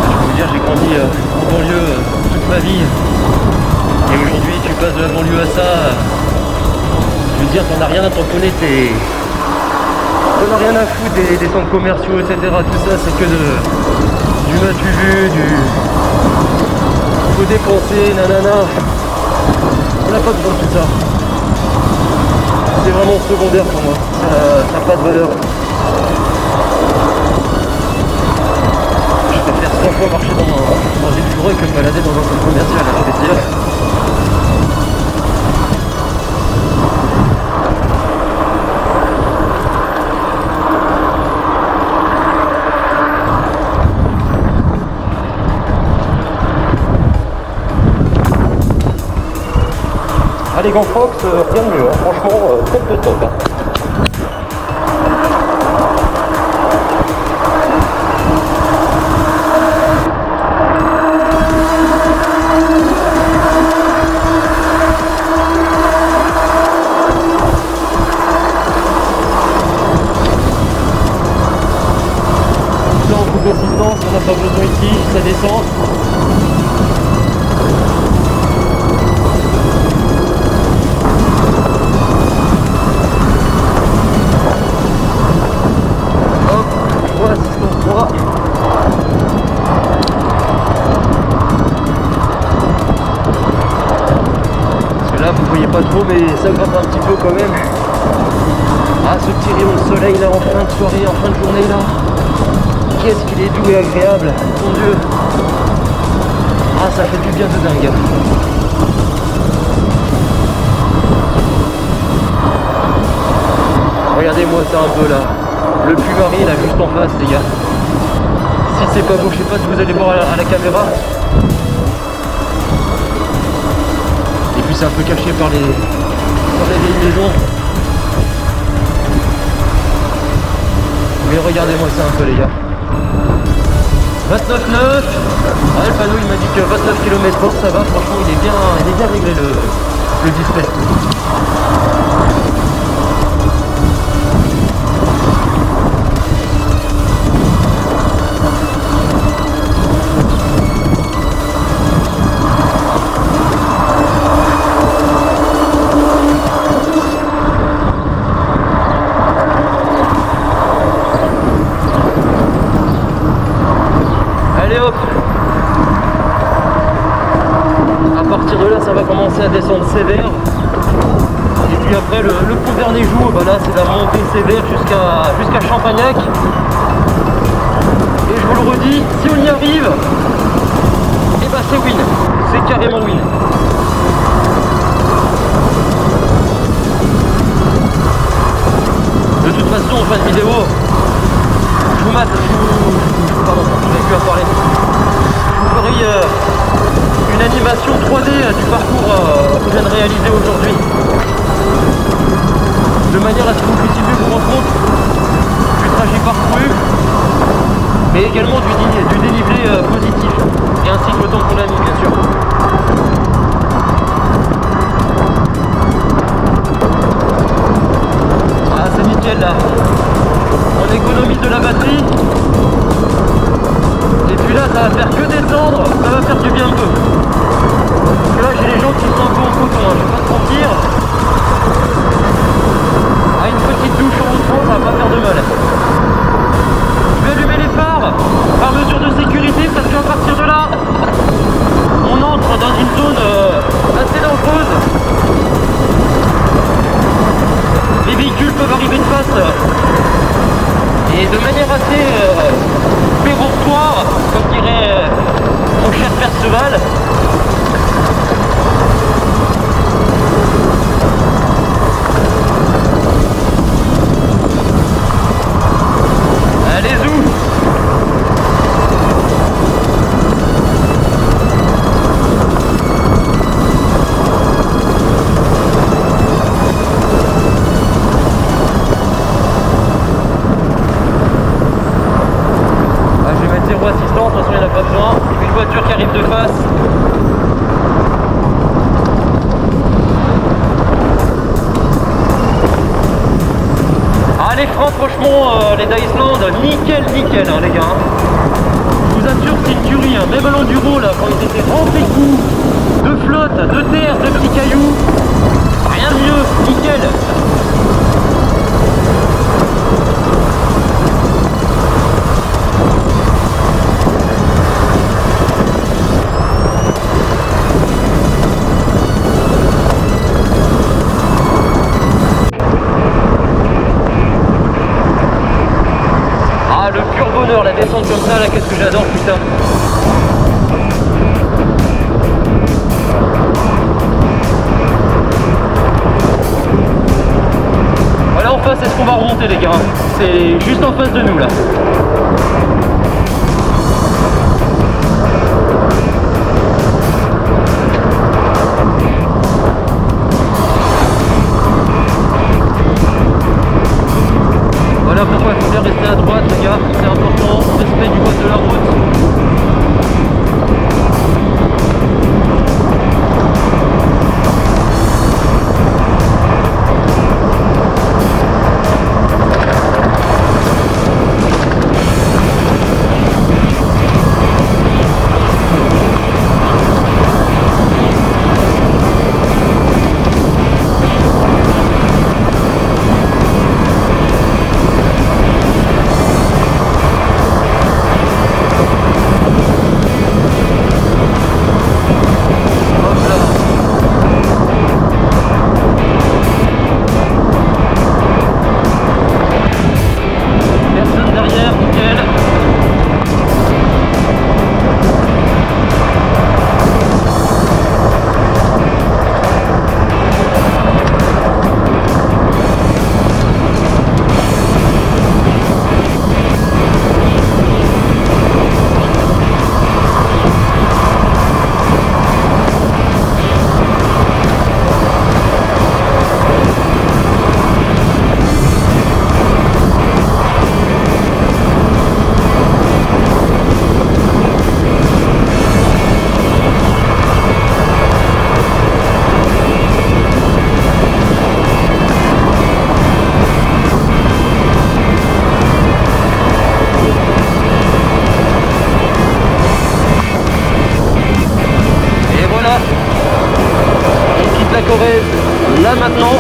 Speaker 1: Je peux vous dire, j'ai grandi en banlieue toute ma vie. Et aujourd'hui tu passes de la banlieue à ça. Je veux dire, t'en as rien à tamponner, t'en as rien à foutre des centres commerciaux, etc. Tout ça, c'est que du matu vu, faut dépenser, nanana. On n'a pas besoin de tout ça. C'est vraiment secondaire pour moi. Ça n'a pas de valeur. Je préfère 100 fois marcher dans une forêt que me balader dans un centre commercial, je vais te dire. Ah les gants Fox, rien de mieux, hein. Franchement, top de top. Hein. Là on coupe l'assistance, on n'a pas besoin ici, ça descend. Pas trop mais ça grimpe un petit peu quand même. Ah ce petit rayon de soleil là en fin de soirée, en fin de journée là. Qu'est-ce qu'il est doux et agréable, mon Dieu. Ah ça fait du bien de dingue. Regardez-moi ça un peu là. Le Puy-Marie là juste en face les gars. Si c'est pas beau, je sais pas si vous allez voir à la caméra. C'est un peu caché par les vieilles maisons. Mais regardez-moi ça un peu les gars. 29,9. Ah, le panneau il m'a dit que 29 km/h ça va, franchement il est bien réglé le display. À descendre sévère et puis après le coup dernier jour bah là c'est la montée sévère jusqu'à Champagnac et je vous le redis, si on y arrive et bah c'est win, c'est carrément win. De toute façon en fin de vidéo je vous ferai une animation 3D du parcours que je viens de réaliser aujourd'hui. mais également du dénivelé positif et un cycle tamponnamique bien sûr. Ah, c'est nickel là, on économise de la batterie et puis là ça va faire que descendre, ça va faire du bien un peu. Parce que là j'ai les gens qui sont un peu en coton, hein, je vais pas te mentir. Ah, une petite douche en rentrant, ça va pas faire de mal. Je vais allumer les phares par mesure de sécurité parce qu'à partir de là, on entre dans une zone assez dangereuse. Les véhicules peuvent arriver de face et de manière assez péremptoire, comme dirait mon cher Perceval. Allez, zou! Ah, je vais mettre 0 assistant, de toute façon il n'y en a pas besoin. Une voiture qui arrive de face. Ah, les freins, franchement, les d'Iceland, nickel, nickel, hein, les gars. Je vous assure, c'est une tuerie, hein. Même à l'enduro, là, quand ils étaient remplis de boue, de flotte, de terre, de petits cailloux, rien de mieux, nickel. Ah, le pur bonheur, la descente comme ça, là, qu'est-ce que j'adore, putain. Voilà, en face, est-ce qu'on va remonter, les gars? C'est juste en face de nous, là. Voilà pourquoi il faut bien rester à droite, les gars, c'est important, respect du code de la route. Là maintenant,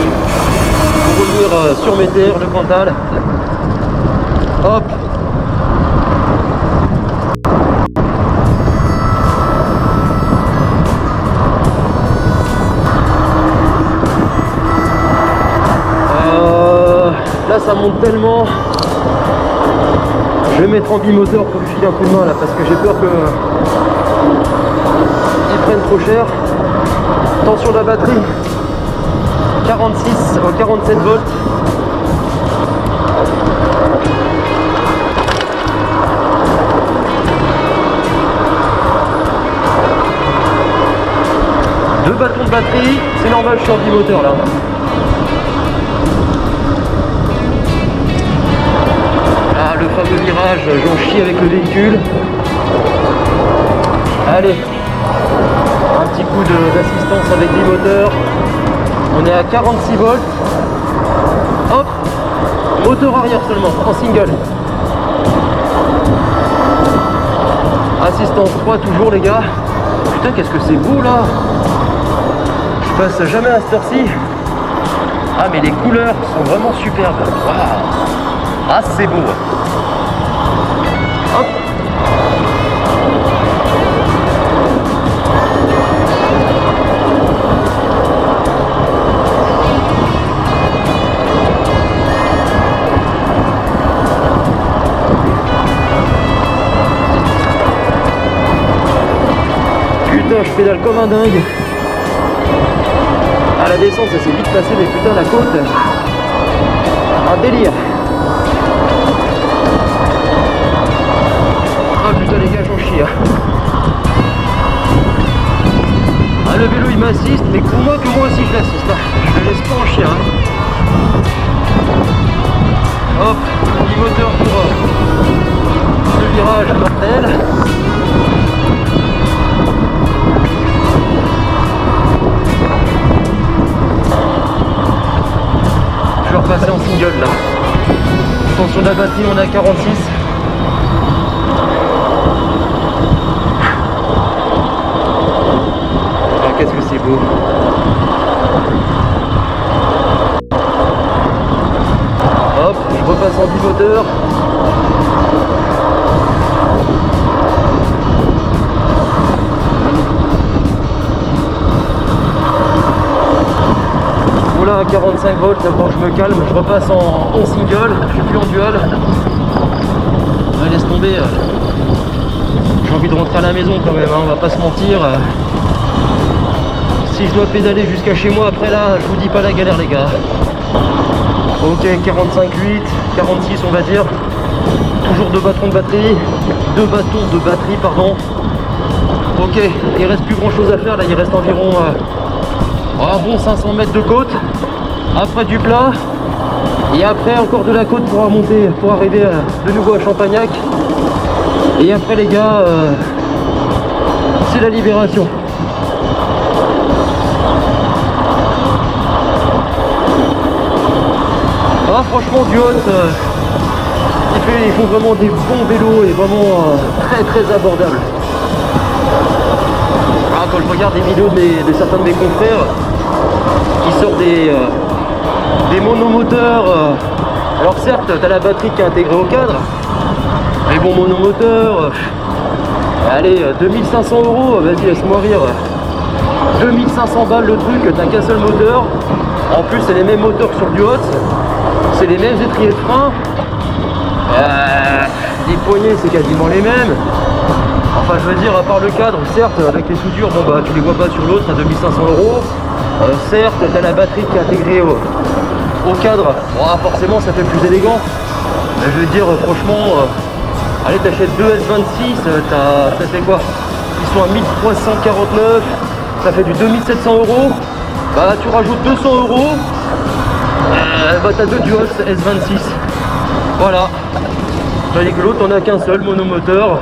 Speaker 1: pour revenir sur mes terres, le Cantal. Hop. Là ça monte tellement. Je vais mettre en bimoteur pour lui filer un coup de main là parce que j'ai peur que ils prennent trop cher. Tension de la batterie 47 volts. Deux bâtons de batterie, c'est normal, je suis en bimoteur là. Ah, le de virage, j'en chie avec le véhicule. Allez, un petit coup d'assistance avec bimoteur. On est à 46 volts. Hop, moteur arrière seulement, en single. Assistance 3 toujours les gars. Putain, qu'est-ce que c'est beau là. Je passe jamais à cette heure-ci. Ah mais les couleurs sont vraiment superbes. Waouh. Ah c'est beau. Hop. Putain, je pédale comme un dingue. À la descente, ça s'est vite passé, mais putain, la côte, un délire. Ah putain, les gars, j'en chie. Ah, le vélo, il m'assiste, mais pour moi que moi aussi, je l'assiste. Je le laisse pas en chien. Hop, petit moteur pour le virage mortel. Je vais repasser en single là. Attention de la batterie, on est à 46. Ah, qu'est-ce que c'est beau. Hop, je repasse en bimoteur. Voilà, à 45 volts, d'abord je me calme, je repasse en single, je suis plus en dual. Ouais, laisse tomber, j'ai envie de rentrer à la maison quand même, hein, on va pas se mentir. Si je dois pédaler jusqu'à chez moi après là, je vous dis pas la galère les gars. Ok, 45,8, 46 on va dire. Toujours 2 bâtons de batterie, 2 bâtons de batterie pardon. Ok, il reste plus grand chose à faire là, il reste environ un bon 500 mètres de côte, après du plat, et après encore de la côte pour remonter, pour arriver de nouveau à Champagnac. Et après les gars, c'est la libération. Ah franchement du Hot, ils font vraiment des bons vélos et vraiment très très abordables. Ah, quand je regarde des vidéos de certains de mes confrères qui sortent des monomoteurs, alors certes tu as la batterie qui est intégrée au cadre, mais bon monomoteur, allez 2500 €, vas-y laisse-moi rire, 2500 balles le truc, t'as qu'un seul moteur, en plus c'est les mêmes moteurs que sur du Hot, c'est les mêmes étriers de frein, les poignées c'est quasiment les mêmes. Enfin je veux dire, à part le cadre, certes avec les soudures, bon bah tu les vois pas sur l'autre à 2500 €. Certes tu as la batterie qui est intégrée au cadre, bon, forcément ça fait plus élégant. Mais je veux dire franchement, allez t'achètes 2 S26, ça fait quoi? Ils sont à 1349, ça fait du 2700 €. Bah tu rajoutes 200 €, bah t'as 2 Duos S26. Voilà. Tandis que l'autre on a qu'un seul monomoteur.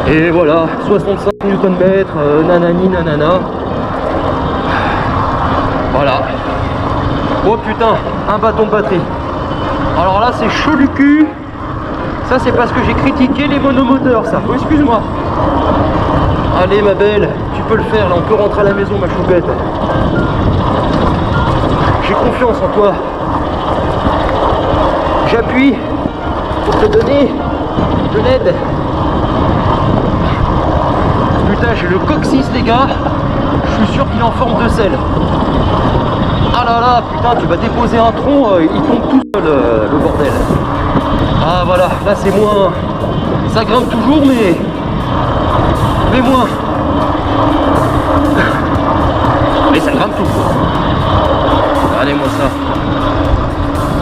Speaker 1: Et voilà, 65 Nm, nanani nanana. Voilà. Oh putain, un bâton de batterie. Alors là c'est chaud du cul. Ça c'est parce que j'ai critiqué les monomoteurs ça. Oh, excuse-moi. Allez ma belle, tu peux le faire là, on peut rentrer à la maison ma choupette. J'ai confiance en toi. J'appuie pour te donner de l'aide. Putain, j'ai le coccyx les gars. Je suis sûr qu'il est en forme de sel. Ah là là, putain, tu vas déposer un tronc, il tombe tout seul le bordel. Ah voilà, là c'est moins. Ça grimpe toujours mais moins. Mais ça grimpe toujours. Allez moi ça.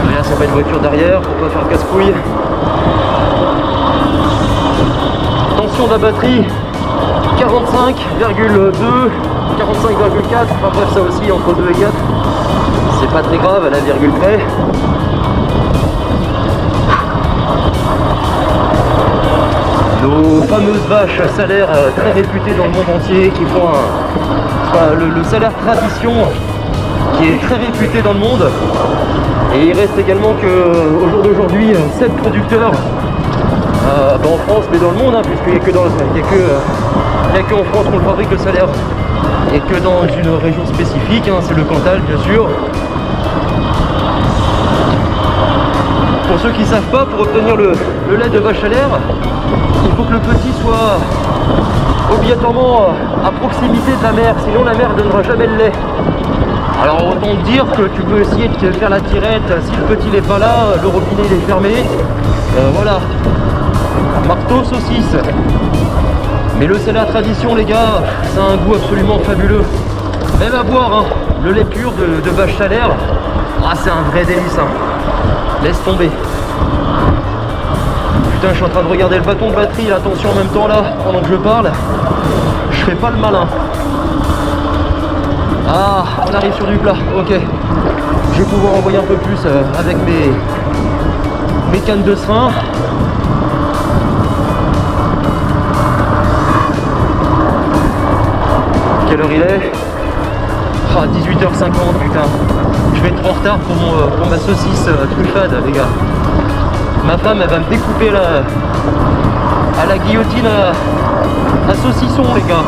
Speaker 1: Regarde, c'est pas une voiture derrière, faut pas faire casse-couille. Tension de la batterie 45,2, 45,4, enfin bref ça aussi entre 2 et 4. C'est pas très grave à la virgule près. nos fameuses vaches salaires très réputées dans le monde entier, qui font le salaire tradition qui est très réputé dans le monde. Et il reste également qu'au jour d'aujourd'hui 7 producteurs en France, mais dans le monde, hein, puisqu'il n'y a que en France qu'on le fabrique le salaire, et que dans une région spécifique, hein, c'est le Cantal bien sûr. Pour ceux qui ne savent pas, pour obtenir le lait de vache à l'air, il faut que le petit soit obligatoirement à proximité de la mer, sinon la mer ne donnera jamais le lait. Alors autant te dire que tu peux essayer de faire la tirette, si le petit n'est pas là, le robinet il est fermé, voilà, marteau saucisse. Mais le c'est la tradition les gars, ça a un goût absolument fabuleux. Même à boire, hein, le lait pur de vache salaire, ah, c'est un vrai délice, hein. Laisse tomber. Putain, je suis en train de regarder le bâton de batterie, attention en même temps là, pendant que je parle. Je fais pas le malin. Ah, on arrive sur du plat, ok. Je vais pouvoir envoyer un peu plus avec mes cannes de serin. Quelle heure il est? Ah, 18h50, putain. Je vais être en retard pour ma saucisse truffade, les gars. Ma femme, elle va me découper à la guillotine à saucisson, les gars.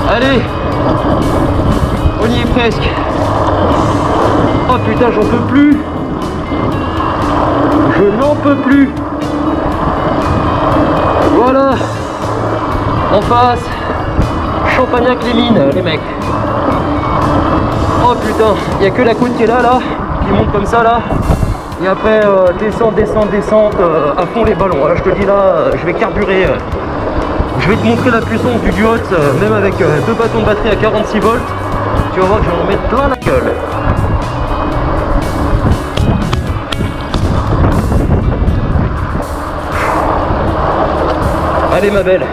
Speaker 1: Allez, on y est presque. Oh putain, j'en peux plus. Je n'en peux plus. Voilà. En face, Champagnac-les-Mines, les mecs. Oh putain, il n'y a que la côte qui est là, qui monte comme ça, là. Et après, descente, à fond les ballons. Là, je te dis, là, je vais carburer. Je vais te montrer la puissance du Duot, même avec 2 bâtons de batterie à 46 volts. Tu vas voir que je vais en mettre plein la gueule. Allez ma belle.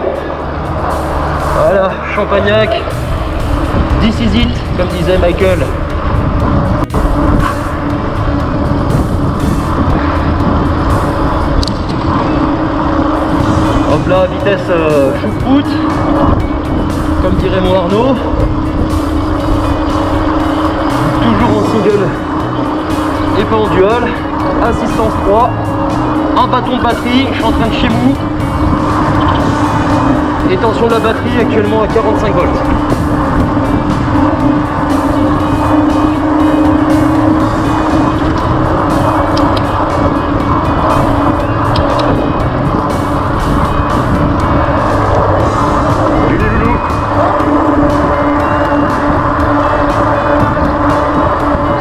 Speaker 1: Voilà, Champagnac, this is it, comme disait Michael. Hop là, vitesse choucroute, comme dirait mon Arnaud. Toujours en single et pas en dual. Assistance 3, un bâton de batterie, je suis en train de chez mou. Et tension de la batterie actuellement à 45 volts.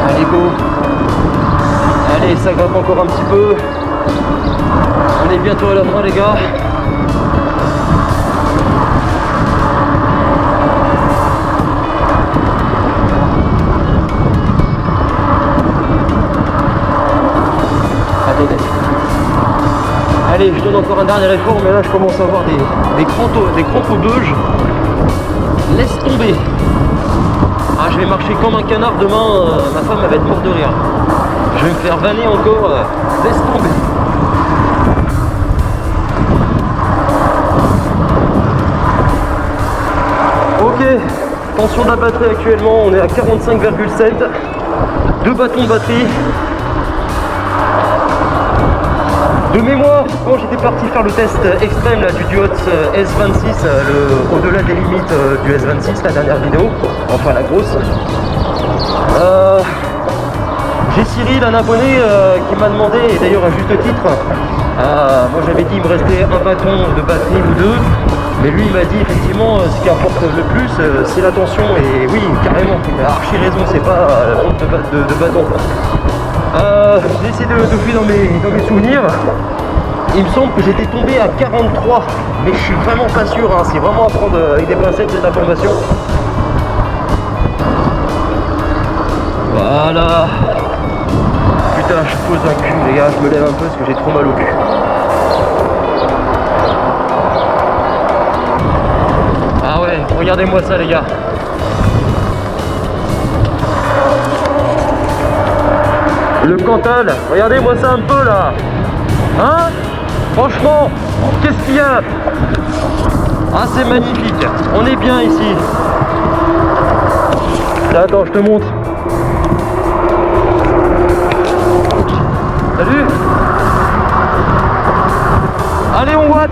Speaker 1: Allez go. Allez, ça grimpe encore un petit peu. On est bientôt à la fin les gars. Allez, je donne encore un dernier effort, mais là je commence à avoir des crampes au beuge. Laisse tomber. Ah, je vais marcher comme un canard demain, ma femme elle va être morte de rire. Je vais me faire vanner encore, laisse tomber. Ok, tension de la batterie actuellement, on est à 45,7. 2 bâtons de batterie. De mémoire, quand j'étais parti faire le test extrême là, du Duot S26, au-delà des limites du S26, la dernière vidéo, enfin la grosse, j'ai Cyril, un abonné, qui m'a demandé, et d'ailleurs à juste titre, moi j'avais dit il me restait un bâton de batterie ou 2, mais lui il m'a dit effectivement ce qui importe le plus c'est la tension, et oui carrément, il a archi raison, c'est pas la pompe de bâton. J'ai essayé de fouiller dans mes souvenirs. Il me semble que j'étais tombé à 43, mais je suis vraiment pas sûr, hein. C'est vraiment à prendre avec des pincettes cette information. Voilà. Putain, je pose un cul les gars, je me lève un peu parce que j'ai trop mal au cul. Ah ouais, regardez-moi ça les gars. Le Cantal, regardez-moi ça un peu là. Hein? Franchement, qu'est-ce qu'il y a? Ah, c'est magnifique. On est bien ici. Attends, je te montre. Salut. Allez, on watt.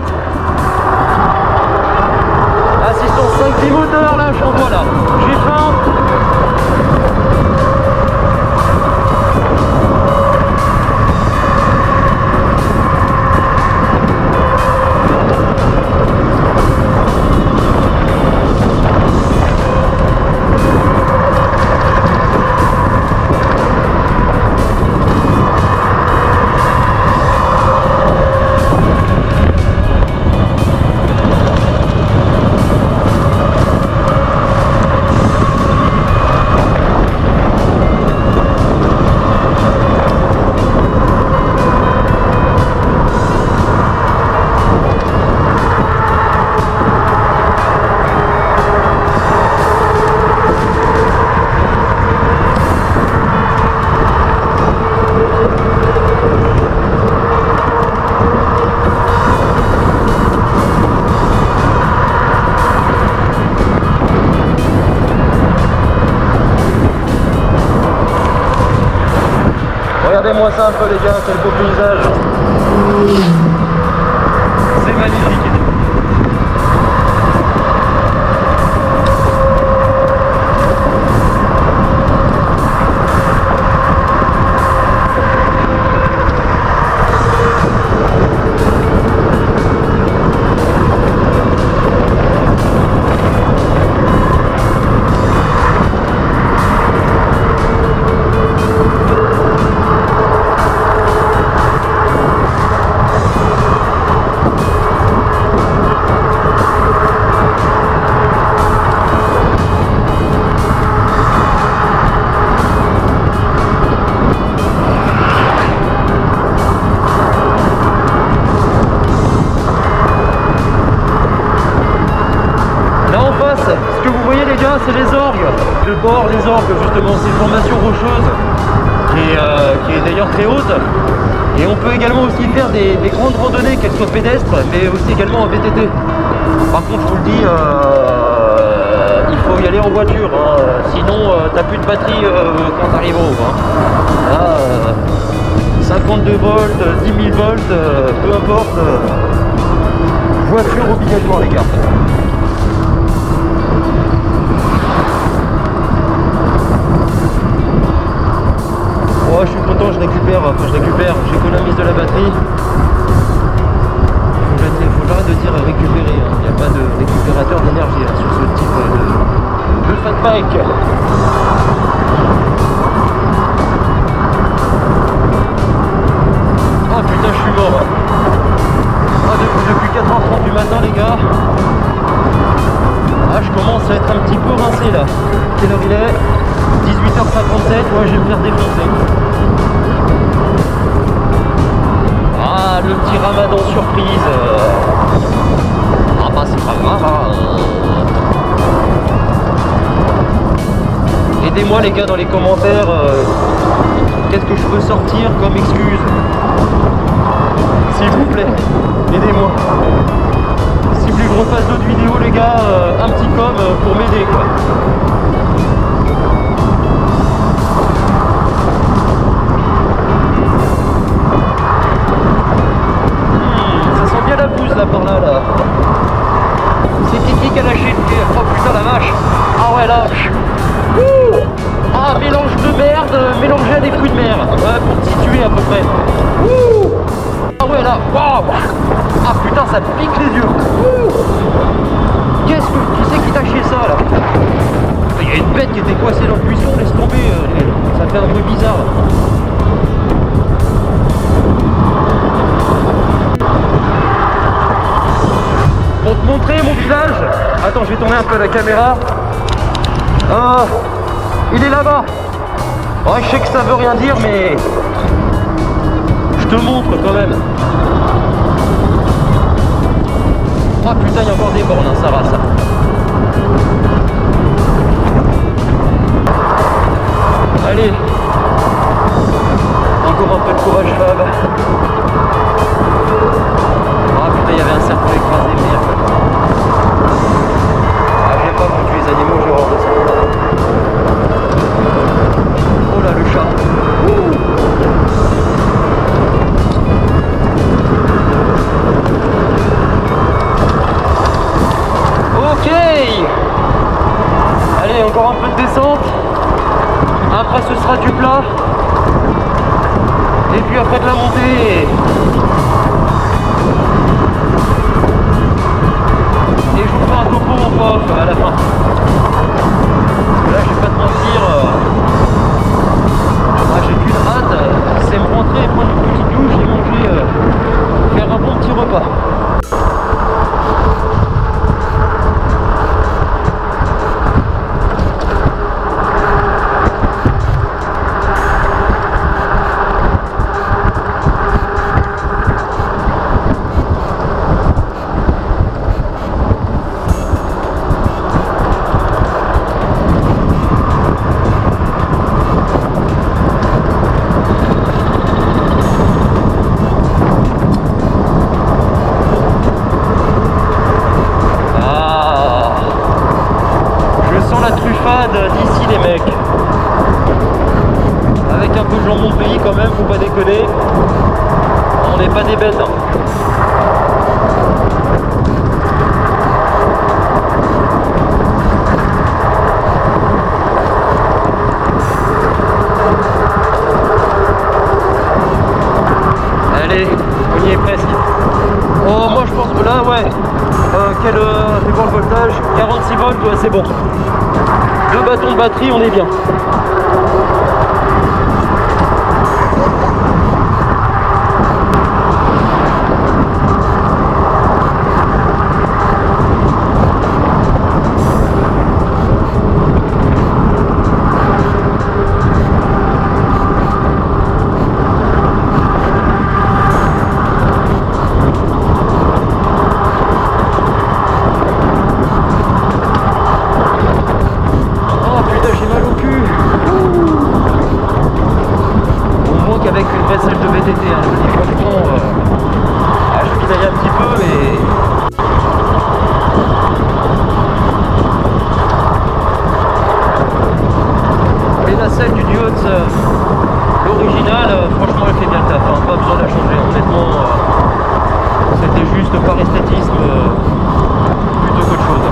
Speaker 1: Assistance 5 moteur, là, j'envoie là. J'ai faim. Regardez-moi ça un peu les gars, quel beau paysage. C'est magnifique. Ce que vous voyez les gars, c'est les orgues. Le bord des orgues justement, c'est une formation rocheuse qui est d'ailleurs très haute. Et on peut également aussi faire des grandes randonnées, qu'elles soient pédestres, mais aussi également en VTT. Par contre, je vous le dis, il faut y aller en voiture, hein. Sinon t'as plus de batterie quand t'arrives au haut. Hein. Là, 52 volts, 10 000 volts, peu importe. Voiture obligatoire les gars. Oh, je suis content, j'économise de la batterie. Faut que j'arrête de dire récupérer, hein. Il n'y a pas de récupérateur d'énergie hein, sur ce type de fat bike. Ah putain, je suis mort. Ah, depuis 4h30 du matin les gars. Ah, je commence à être un petit peu rincé là. Quelle heure il est? 18h57, ouais, je vais me faire défoncer. Ah, le petit ramadan surprise. Ah bah c'est pas grave. Hein. Aidez-moi les gars dans les commentaires. Qu'est-ce que je peux sortir comme excuse? S'il vous plaît, aidez-moi. Si vous voulez que je refasse d'autres vidéos les gars, un petit com pour m'aider quoi. Ça sent bien la bouse là par là. C'est Kiki qui a lâché le pied. Oh putain la vache. Ah ouais là. Ouh. Ah, mélange de merde mélangé à des fruits de mer. Ouais, pour te situer à peu près. Ouh. Ah ouais là. Waouh. Ah putain, ça pique les yeux. Ouh. Qu'est-ce que tu sais qui t'a chié ça là? Il y a une bête qui était coincée dans le buisson, laisse tomber. Ça fait un bruit bizarre. Pour te montrer mon visage. Attends, je vais tourner un peu la caméra. Il est là-bas. Ouais, je sais que ça veut rien dire, mais je te montre quand même. Ah putain, il y a encore des bornes, hein, ça va ça. Allez. Encore un peu de courage Fab. bonne descente. Après ce sera du plat. Et puis après de la montée. Et je vous fais un topo en off à la fin. Là je vais pas te mentir. J'ai qu'une hâte, c'est me rentrer, prendre une petite douche et manger, faire un bon petit repas. D'ici les mecs, avec un peu de jambon de pays quand même, faut pas déconner, on n'est pas des bêtes hein. Allez, on y est presque. Oh moi je pense que là ouais, c'est quoi le voltage, 46 volts, ouais c'est bon. 2 bâtons de batterie, on est bien. Avec une vraie salle de VTT, hein. Je dis franchement, je pinaille un petit peu et la selle du Duotz, l'original, franchement elle fait bien le taf, hein. Pas besoin de la changer, honnêtement, c'était juste par esthétisme plutôt qu'autre chose.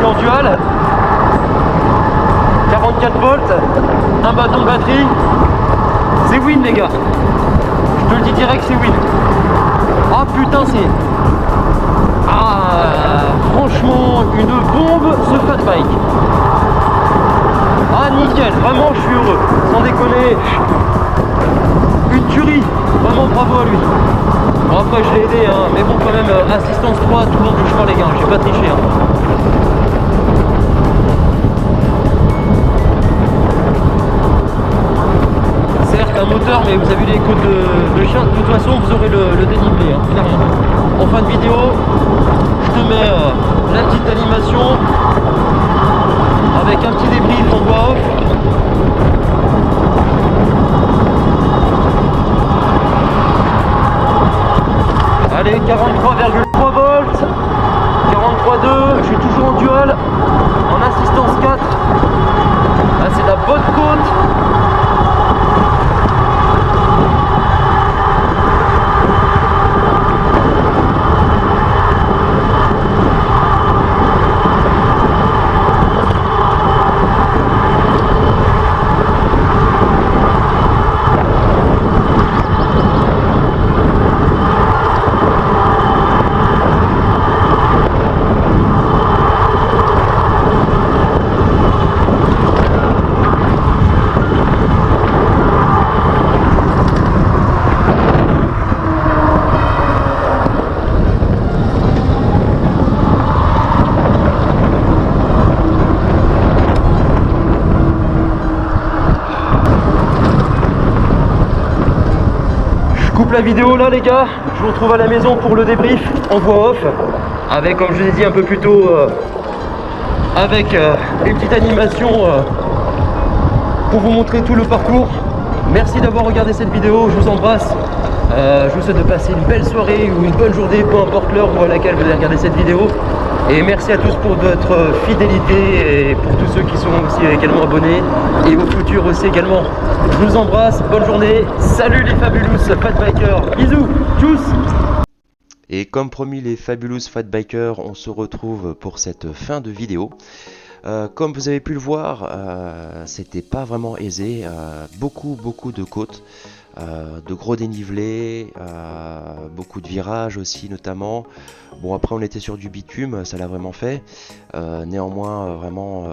Speaker 1: en dual, 44 volts, un bâton de batterie, c'est win les gars, je te le dis direct, c'est win. Ah putain, c'est... Ah, franchement, une bombe ce fat bike. Ah nickel, vraiment je suis heureux, sans déconner, une tuerie, vraiment bravo à lui. Bon après je l'ai aidé, hein, mais bon quand même, assistance 3, tout le monde je crois les gars, j'ai pas triché. Hein. Certes un moteur, mais vous avez les côtes de chien, de toute façon vous aurez le dénivelé, hein, clairement. En fin de vidéo, je te mets la petite animation avec un petit débrief en voix off. Allez, 43,3 volts, 43,2, je suis toujours en dual, en assistance 4. Ah, c'est de la bonne côte. la vidéo là les gars. Je vous retrouve à la maison pour le débrief en voix off. Avec, comme je l'ai dit un peu plus tôt, avec une petite animation pour vous montrer tout le parcours. Merci d'avoir regardé cette vidéo, je vous embrasse. Je vous souhaite de passer une belle soirée ou une bonne journée, peu importe l'heure à laquelle vous allez regarder cette vidéo. Et merci à tous pour votre fidélité et pour tous ceux qui sont aussi également abonnés et aux futurs aussi également. Je vous embrasse, bonne journée, salut les Fabulous Fat Bikers, bisous, tchuss.
Speaker 2: Et comme promis les Fabulous Fat Bikers, on se retrouve pour cette fin de vidéo. Comme vous avez pu le voir, c'était pas vraiment aisé, beaucoup de côtes, de gros dénivelés, beaucoup de virages aussi notamment. Bon après on était sur du bitume, ça l'a vraiment fait. Néanmoins vraiment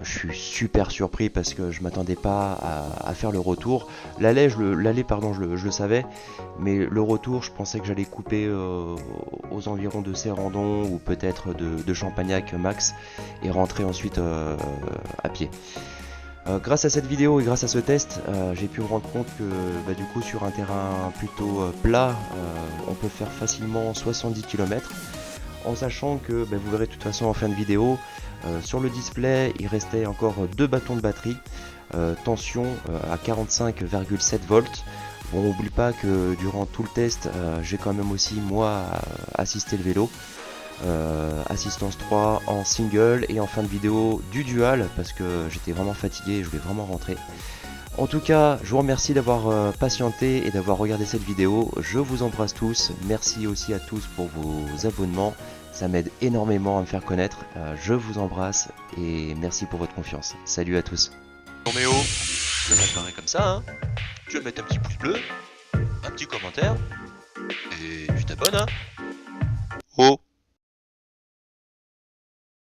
Speaker 2: je suis super surpris parce que je m'attendais pas à faire le retour. L'aller pardon je le savais, mais le retour je pensais que j'allais couper aux environs de Cérandon ou peut-être de Champagnac max et rentrer ensuite à pied. Grâce à cette vidéo et grâce à ce test, j'ai pu me rendre compte que du coup sur un terrain plutôt plat, on peut faire facilement 70 km, en sachant que vous verrez de toute façon en fin de vidéo, sur le display il restait encore 2 bâtons de batterie, tension à 45,7 volts. Bon, n'oublie pas que durant tout le test, j'ai quand même aussi moi assisté le vélo. Assistance 3 en single et en fin de vidéo du dual parce que j'étais vraiment fatigué et je voulais vraiment rentrer. En tout cas, je vous remercie d'avoir patienté et d'avoir regardé cette vidéo. Je vous embrasse tous. Merci aussi à tous pour vos abonnements. Ça m'aide énormément à me faire connaître. Je vous embrasse et merci pour votre confiance. Salut à tous.
Speaker 3: Non mais oh, tu vas pas te barrer comme ça hein. Tu vas mettre un petit pouce bleu, un petit commentaire et tu t'abonnes hein. Oh.